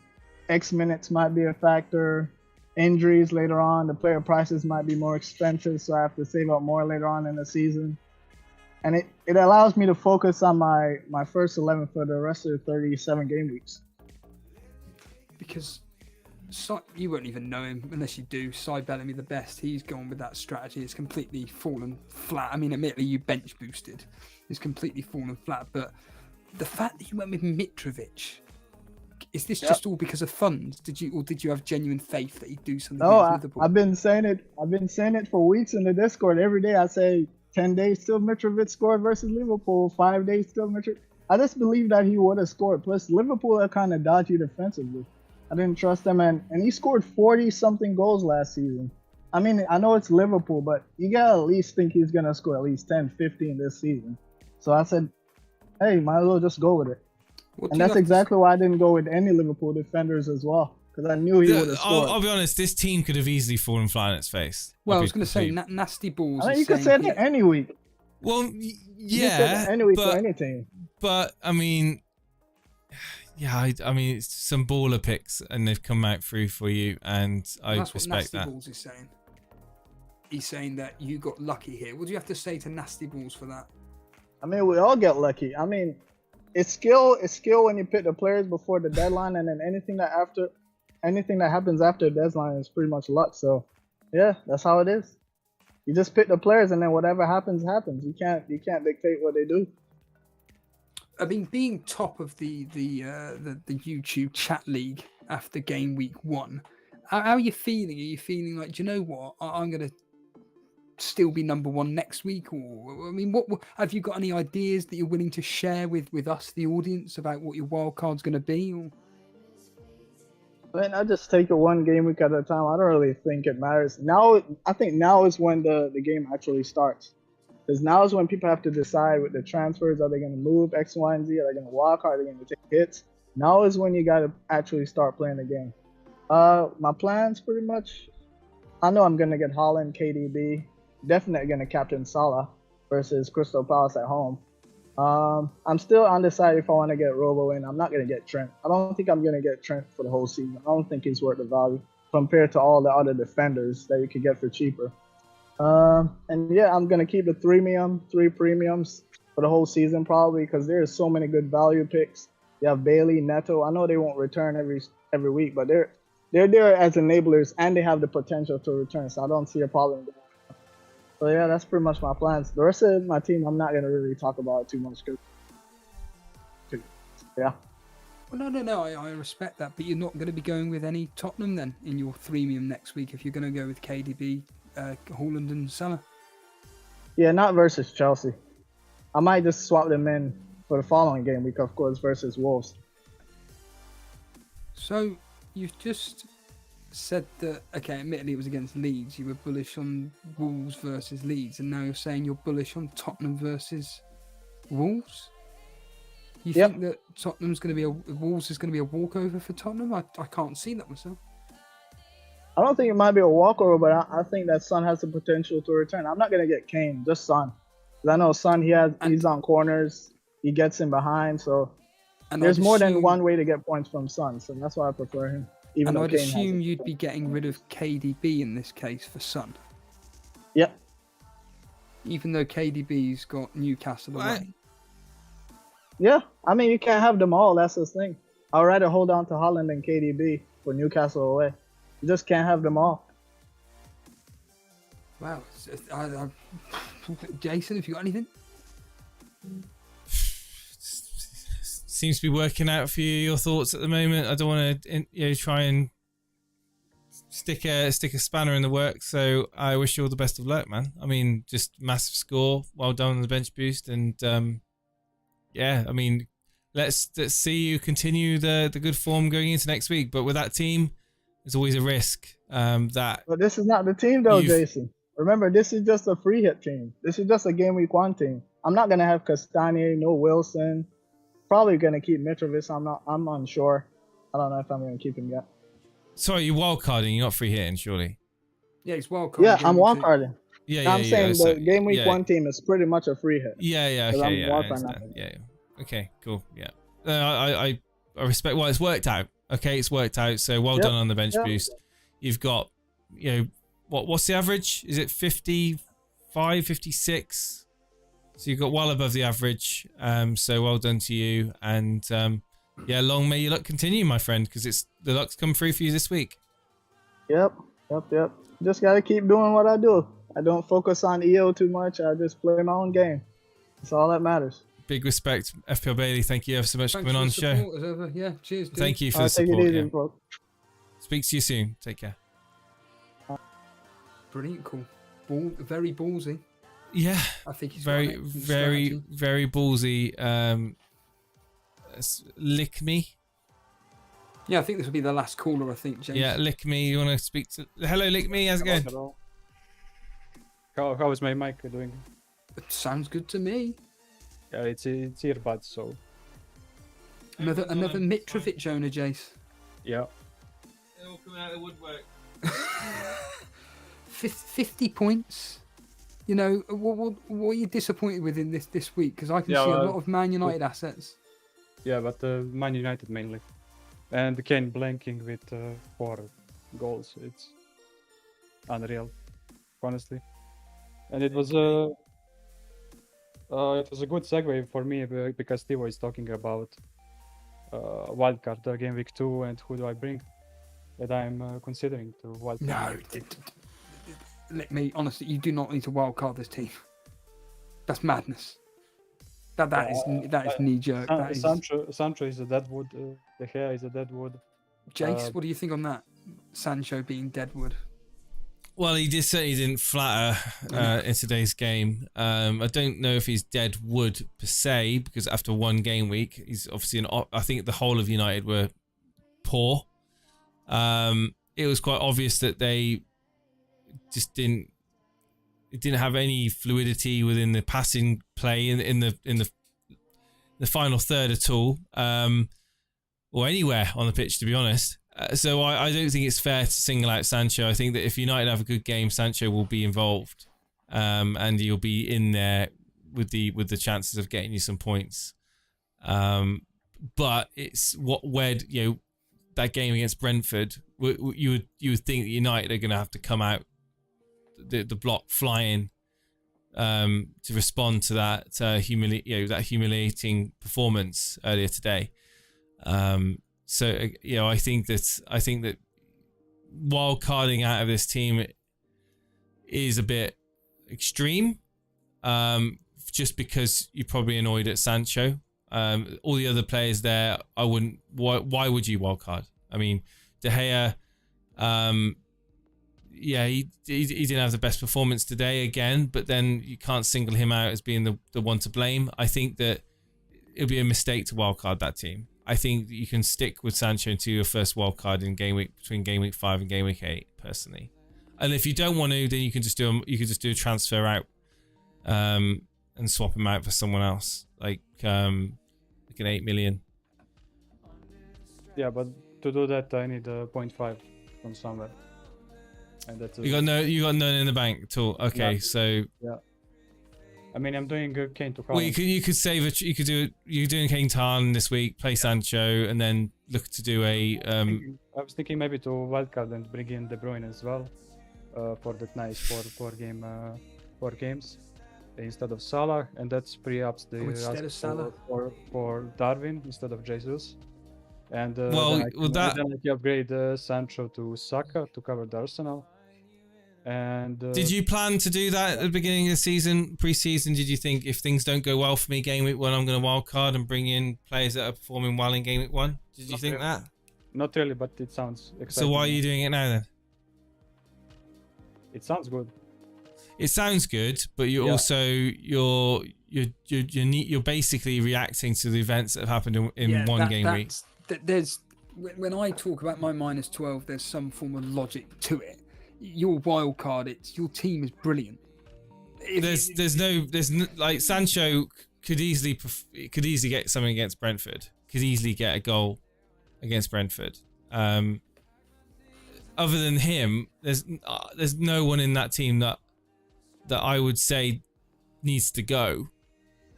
X minutes might be a factor. Injuries later on. The player prices might be more expensive, so I have to save up more later on in the season. And it allows me to focus on my first 11 for the rest of the 37 game weeks. Because you won't even know him unless you do. Cy Bellamy, the best. He's gone with that strategy. It's completely fallen flat. I mean, admittedly, you bench boosted. It's completely fallen flat. But the fact that you went with Mitrovic, is this just all because of funds? Did you have genuine faith that he'd do something with Liverpool? I've been saying it for weeks in the Discord. Every day I say 10 days till Mitrovic scored versus Liverpool. 5 days till Mitrovic. I just believe that he would have scored. Plus, Liverpool are kind of dodgy defensively. I didn't trust them, and he scored 40-something goals last season. I mean, I know it's Liverpool, but you gotta at least think he's gonna score at least 10, 15 this season. So I said, hey, might as well just go with it. And that's exactly why I didn't go with any Liverpool defenders as well, because I knew he would have scored. I'll be honest, this team could have easily fallen flat on its face. Well, I was going to say, Nasty Balls. I mean, you could say that any week. Well, yeah, any week for any team. But I mean, yeah, I mean, it's some baller picks, and they've come out through for you, and I respect that. That's what Nasty Balls is saying. He's saying that you got lucky here. What do you have to say to Nasty Balls for that? I mean, we all get lucky. I mean, it's skill when you pick the players before the deadline, and then anything that happens after the deadline is pretty much luck. So, yeah, that's how it is. You just pick the players, and then whatever happens, happens. You can't dictate what they do. I mean, being top of the YouTube chat league after game week 1, how are you feeling? Are you feeling like, do you know what? I'm gonna still be number 1 next week? Or I mean, what have you got any ideas that you're willing to share with us, the audience, about what your wild card's going to be? Or? Man, I just take it one game week at a time. I don't really think it matters. Now, I think now is when the game actually starts. Because now is when people have to decide with the transfers. Are they going to move X, Y, and Z? Are they going to walk? Are they going to take hits? Now is when you got to actually start playing the game. My plans pretty much, I know I'm going to get Haaland, KDB. Definitely going to captain Salah versus Crystal Palace at home. I'm still undecided if I want to get Robo in. I'm not going to get Trent. I don't think I'm going to get Trent for the whole season. I don't think he's worth the value compared to all the other defenders that you could get for cheaper. And yeah, I'm going to keep the 3 premiums for the whole season probably, because there's so many good value picks. You have Bailey, Neto. I know they won't return every week, but they're there as enablers, and they have the potential to return, so I don't see a problem there. So yeah, that's pretty much my plans. The rest of my team, I'm not going to really talk about it too much. Yeah. Well, no, I respect that, but you're not going to be going with any Tottenham then in your freemium next week if you're going to go with KDB, Haaland and Salah? Yeah, not versus Chelsea. I might just swap them in for the following game week, of course, versus Wolves. So you've just said that, okay, admittedly it was against Leeds. You were bullish on Wolves versus Leeds, and now you're saying you're bullish on Tottenham versus Wolves. You Yep. think that Tottenham's going to be Wolves is going to be a walkover for Tottenham? I can't see that myself. I don't think it might be a walkover, but I think that Son has the potential to return. I'm not gonna get Kane, just Son. 'Cause I know Son, he's on corners, he gets in behind, so And there's I'd more than assume- one way to get points from Son, so that's why I prefer him. Even And though I'd Kane has assume it. you'd be getting rid of KDB in this case for Son, Yep. even though KDB's got Newcastle away. Yeah, I mean, you can't have them all. That's the thing. I'd rather hold on to Haaland and KDB for Newcastle away. You just can't have them all. Wow. Jason, have you got anything? Seems to be working out for you. Your thoughts at the moment. I don't want to try and stick a spanner in the works. So I wish you all the best of luck, man. I mean, just massive score. Well done on the bench boost, and yeah, I mean, let's see you continue the good form going into next week. But with that team, there's always a risk that. But this is not the team, though, Jason. Remember, this is just a free hit team. This is just a game week 1 team. I'm not gonna have Castagna, no Wilson. Probably gonna keep Mitrovic. I'm unsure. I don't know if I'm gonna keep him yet. Sorry, you're wildcarding. You're not free hitting, surely. Yeah, he's wildcard. Yeah, I'm wildcarding. Yeah, I'm saying so, the game week 1 team is pretty much a free hit. Yeah, 'Cause okay, I'm yeah, I wildcarding understand. that. Yeah. Okay, cool. Yeah, I respect. Well, it's worked out. Okay, it's worked out. So well done on the bench boost. You've got, what's the average? Is it 55, 56? So you've got well above the average. So well done to you. And long may your luck continue, my friend, because the luck's come through for you this week. Yep. Just gotta keep doing what I do. I don't focus on EO too much. I just play my own game. That's all that matters. Big respect, FPL Bailey. Thank you ever so much for coming on the show. Yeah, cheers, dude. Thank you for the Take support. it easy, folks. Speak to you soon. Take care. Brilliant, cool. Very ballsy. Yeah, I think he's very, got an excellent very, strategy. very ballsy. Lick me. Yeah, I think this will be the last caller. I think, James. Yeah, Lick me. You want to speak to? Hello, Lick me. How's it going? Hello. How is my mic doing? It sounds good to me. Yeah, it's earbuds, so Another Mitrovic owner, Jace. yeah. They all come out of the woodwork. 50 points. What are you disappointed with in this week? Because I can see a lot of Man United assets. Yeah, but Man United mainly. And Kane blanking with 4 goals. It's unreal, honestly. And it was a good segue for me because Theo is talking about Wildcard game week 2 and who do I bring that I'm considering to Wildcard. No, let me honestly, you do not need to wildcard this team. That's madness. That is knee jerk. Sancho is a deadwood. De Gea is a deadwood. Jace, what do you think on that? Sancho being deadwood. Well, he certainly didn't flatter in today's game. I don't know if he's dead wood per se, because after one game week, he's obviously I think the whole of United were poor. It was quite obvious that they just didn't have any fluidity within the passing play in the final third at all, or anywhere on the pitch, to be honest. So I don't think it's fair to single out Sancho. I think that if United have a good game, Sancho will be involved, and he'll be in there with the chances of getting you some points. But it's where that game against Brentford, you would think that United are going to have to come out the block flying to respond to that that humiliating performance earlier today. So I think that wild carding out of this team is a bit extreme, just because you're probably annoyed at Sancho. All the other players there, I wouldn't. Why would you wild card? I mean, De Gea, he didn't have the best performance today again, but then you can't single him out as being the one to blame. I think that it'll be a mistake to wildcard that team. I think you can stick with Sancho into your first wildcard in game week between game week 5 and game week 8, personally. And if you don't want to, then you can just do a transfer out, and swap him out for someone else, like an 8 million. Yeah, but to do that, I need a 0.5 from somewhere, and that's You got none in the bank at all. Okay, so yeah. I mean, I'm doing a Kane to Haaland. well, you could save it. You could do it. You're doing Kane to Haaland this week. Play Sancho, and then look to do a. I was thinking maybe to wildcard and bring in De Bruyne as well, for that nice four games instead of Salah, and that's pre-ups the instead of Salah for Darwin instead of Jesus. And well, then I can upgrade Sancho to Saka to cover the Arsenal. And did you plan to do that at the beginning of the season, pre-season? Did you think if things don't go well for me game week 1, I'm going to wildcard and bring in players that are performing well in game week 1? Did you think that? Not really, but it sounds exciting. So why are you doing it now then? It sounds good. It sounds good, but you're also you're basically reacting to the events that have happened in one game week. There's when I talk about my -12, there's some form of logic to it. Your wild card, your team is brilliant. There's no like Sancho could easily get something against Brentford. Could easily get a goal against Brentford. Other than him, there's no one in that team that I would say needs to go.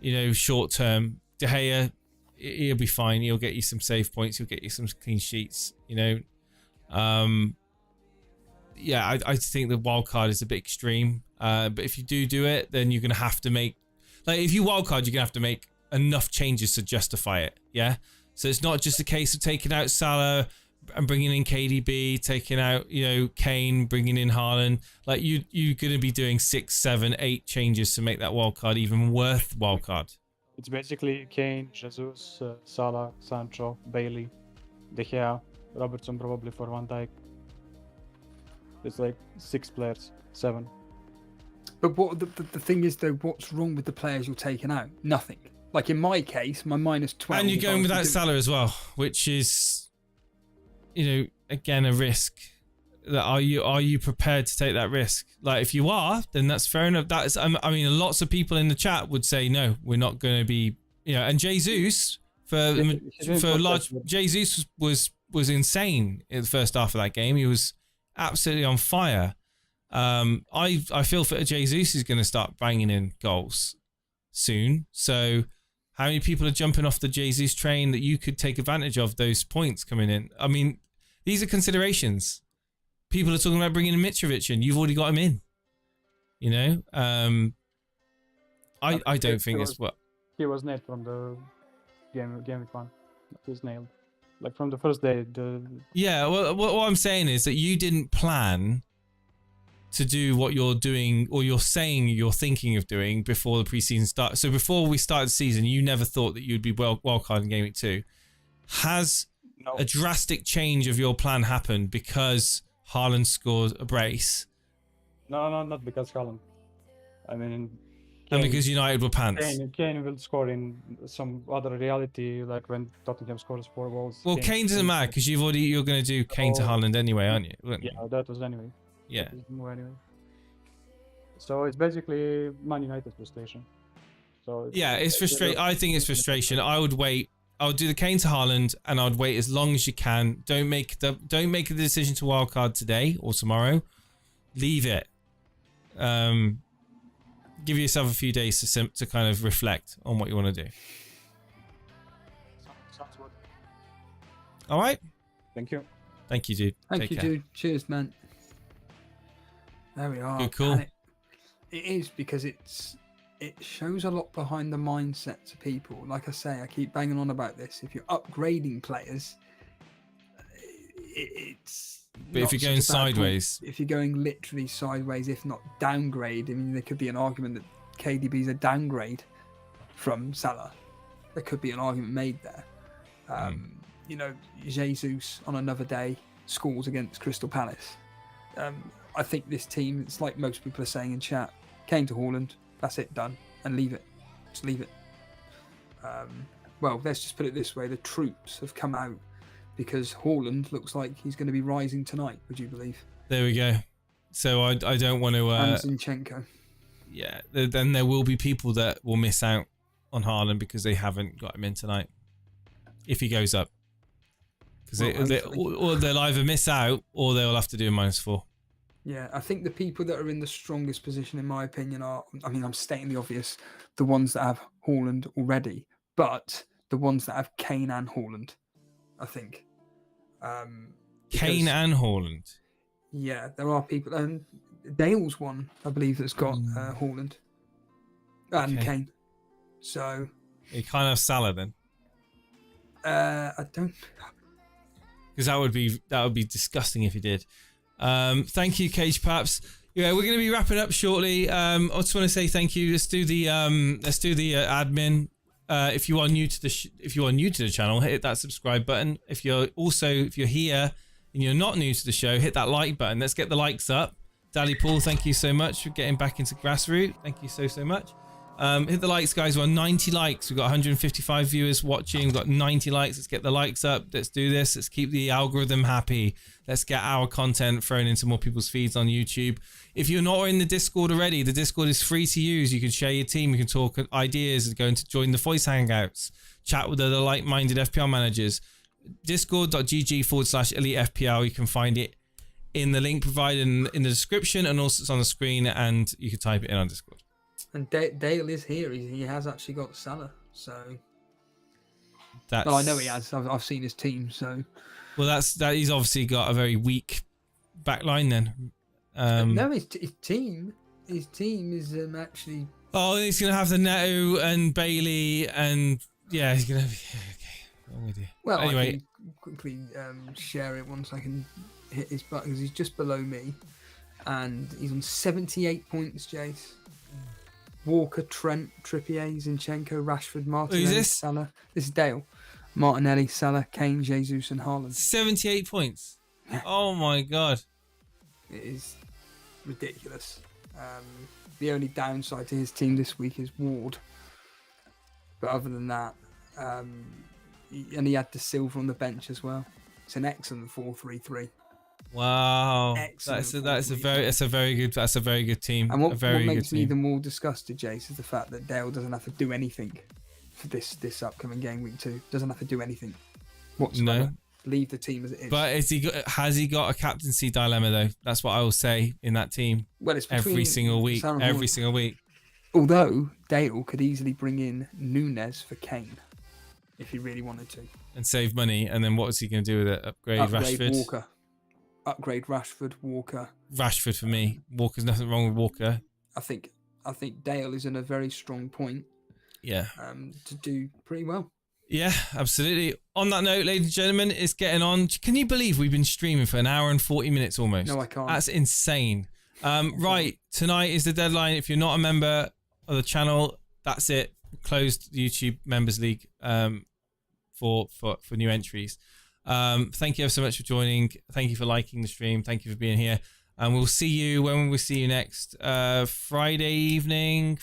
You know, short term. De Gea, he'll be fine. He'll get you some save points. He'll get you some clean sheets. You know. Yeah, I think the wild card is a bit extreme. But if you do it, then you're gonna have to make, like, if you wild card, you're gonna have to make enough changes to justify it. Yeah. So it's not just a case of taking out Salah and bringing in KDB, taking out, you know, Kane, bringing in Haaland. Like you're gonna be doing 6, 7, 8 changes to make that wild card even worth wild card. It's basically Kane, Jesus, Salah, Sancho, Bailey, De Gea, Robertson probably for Van Dijk. It's like 6 players, 7. But what the thing is though, what's wrong with the players you're taking out? Nothing. Like in my case, my -12. And you're going without Salah as well, which is, you know, again a risk. That are you prepared to take that risk? Like if you are, then that's fair enough. That's I mean, lots of people in the chat would say no, we're not going to be, you know. And Jesus Jesus was insane in the first half of that game. He was absolutely on fire. I feel for Jesus is going to start banging in goals soon. So how many people are jumping off the Jesus train that you could take advantage of those points coming in? I mean, these are considerations. People are talking about bringing in Mitrovic and you've already got him in. You know, I don't think it's what he was nailed from the game week 1. He was nailed. Like from the first day. Yeah, well, what I'm saying is that you didn't plan to do what you're doing, or you're saying you're thinking of doing before the preseason starts. So before we started the season, you never thought that you'd be wildcard in Game Week 2. Has a drastic change of your plan happened because Haaland scored a brace? No, not because Haaland. I mean... And because United were pants. Kane will score in some other reality, like when Tottenham scores 4 goals. Well, Kane doesn't matter because you're going to do Kane to Haaland anyway, aren't you? Yeah, that was anyway. Yeah. Anyway. So it's basically Man United frustration. So yeah, it's frustration. I think it's frustration. I would wait. I would do the Kane to Haaland, and I would wait as long as you can. Don't make the decision to wildcard today or tomorrow. Leave it. Give yourself a few days to kind of reflect on what you want to do. Sounds good. All right. Thank you. Thank you, dude. Thank you, dude. Cheers, man. There we are. Good call. It is because it shows a lot behind the mindsets of people. Like I say, I keep banging on about this. If you're upgrading players, it's. But if you're going sideways, if you're going literally sideways, if not downgrade, I mean, there could be an argument that KDB is a downgrade from Salah. There could be an argument made there. You know, Jesus on another day scores against Crystal Palace. I think this team, it's like most people are saying in chat, Kane to Haaland, that's it, done, and leave it. Just leave it. well, let's just put it this way: the troops have come out because Haaland looks like he's going to be rising tonight. Would you believe? There we go. So I don't want to. And Zinchenko. Yeah, then there will be people that will miss out on Haaland because they haven't got him in tonight. If he goes up, because or they'll either miss out or they'll have to do a -4. Yeah, I think the people that are in the strongest position, in my opinion, are, I mean, I'm stating the obvious, the ones that have Haaland already, but the ones that have Kane and Haaland, I think. Kane and Haaland? Yeah, there are people, and Dale's one, I believe, that's got Haaland and Kane. So... You can't have Salah then? I don't... Because that would be disgusting if you did. Thank you, Cage Paps. Yeah, we're going to be wrapping up shortly. I just want to say thank you. Let's do the admin. If you are new to the channel, hit that subscribe button. If you're here and you're not new to the show, hit that like button. Let's get the likes up. Daddy Paul, thank you so much for getting back into grassroots. Thank you so much. Hit the likes, guys. We're on 90 likes. We've got 155 viewers watching. We've got 90 likes. Let's get the likes up. Let's do this. Let's keep the algorithm happy. Let's get our content thrown into more people's feeds on YouTube. If you're not in the Discord already, the Discord is free to use. You can share your team. You can talk ideas. Go into join the voice hangouts. Chat with other like-minded FPL managers. Discord.gg/Elite FPL. You can find it in the link provided in the description, and also it's on the screen, and you can type it in on Discord. And Dale is here. He has actually got Salah. So well, I know he has. I've seen his team. So that he's obviously got a very weak back line then. No, his team is actually. Oh, he's gonna have the Neto and Bailey, and yeah, he's gonna be okay. I'm with you. Well, anyway, I can quickly share it once I can hit his button because he's just below me, and he's on 78 points, Jace. Walker, Trent, Trippier, Zinchenko, Rashford, Martinelli, Who's this? Salah. This is Dale. Martinelli, Salah, Kane, Jesus, and Haaland. 78 points. Oh my god. It is ridiculous. The only downside to his team this week is Ward. But other than that, he had the Silva on the bench as well. It's an excellent 4-3-3. Wow, Excellent. that's a very good team. And what makes me team. even more disgusted, Jace, is the fact that Dale doesn't have to do anything for this upcoming game week 2. Doesn't have to do anything whatsoever. No. Leave the team as it is. But has he got a captaincy dilemma though? That's what I will say in that team. Well, it's every single week. Although Dale could easily bring in Nunez for Kane if he really wanted to, and save money. And then what was he going to do with it? Upgrade Rashford. Walker. Upgrade Rashford, Walker. Rashford for me. Walker's nothing wrong with Walker. I think Dale is in a very strong point. Yeah. To do pretty well. Yeah, absolutely. On that note, ladies and gentlemen, it's getting on. Can you believe we've been streaming for an hour and 40 minutes almost? No, I can't. That's insane. Right, tonight is the deadline. If you're not a member of the channel, that's it. Closed the YouTube Members League for new entries. Thank you ever so much for joining. Thank you for liking the stream. Thank you for being here. And we'll see you when we see you next. Friday evening.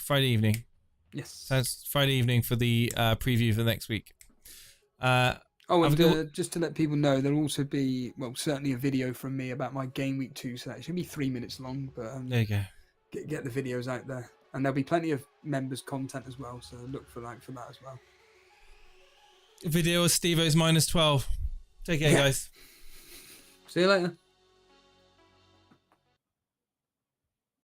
Yes. So it's Friday evening for the preview for next week. Just to let people know, there'll also be, well, certainly a video from me about my game week 2 selection. It'll be 3 minutes long, but there you go. Get the videos out there, and there'll be plenty of members content as well. So look for that as well. Video of Steve-O's -12. Take care, guys. See you later.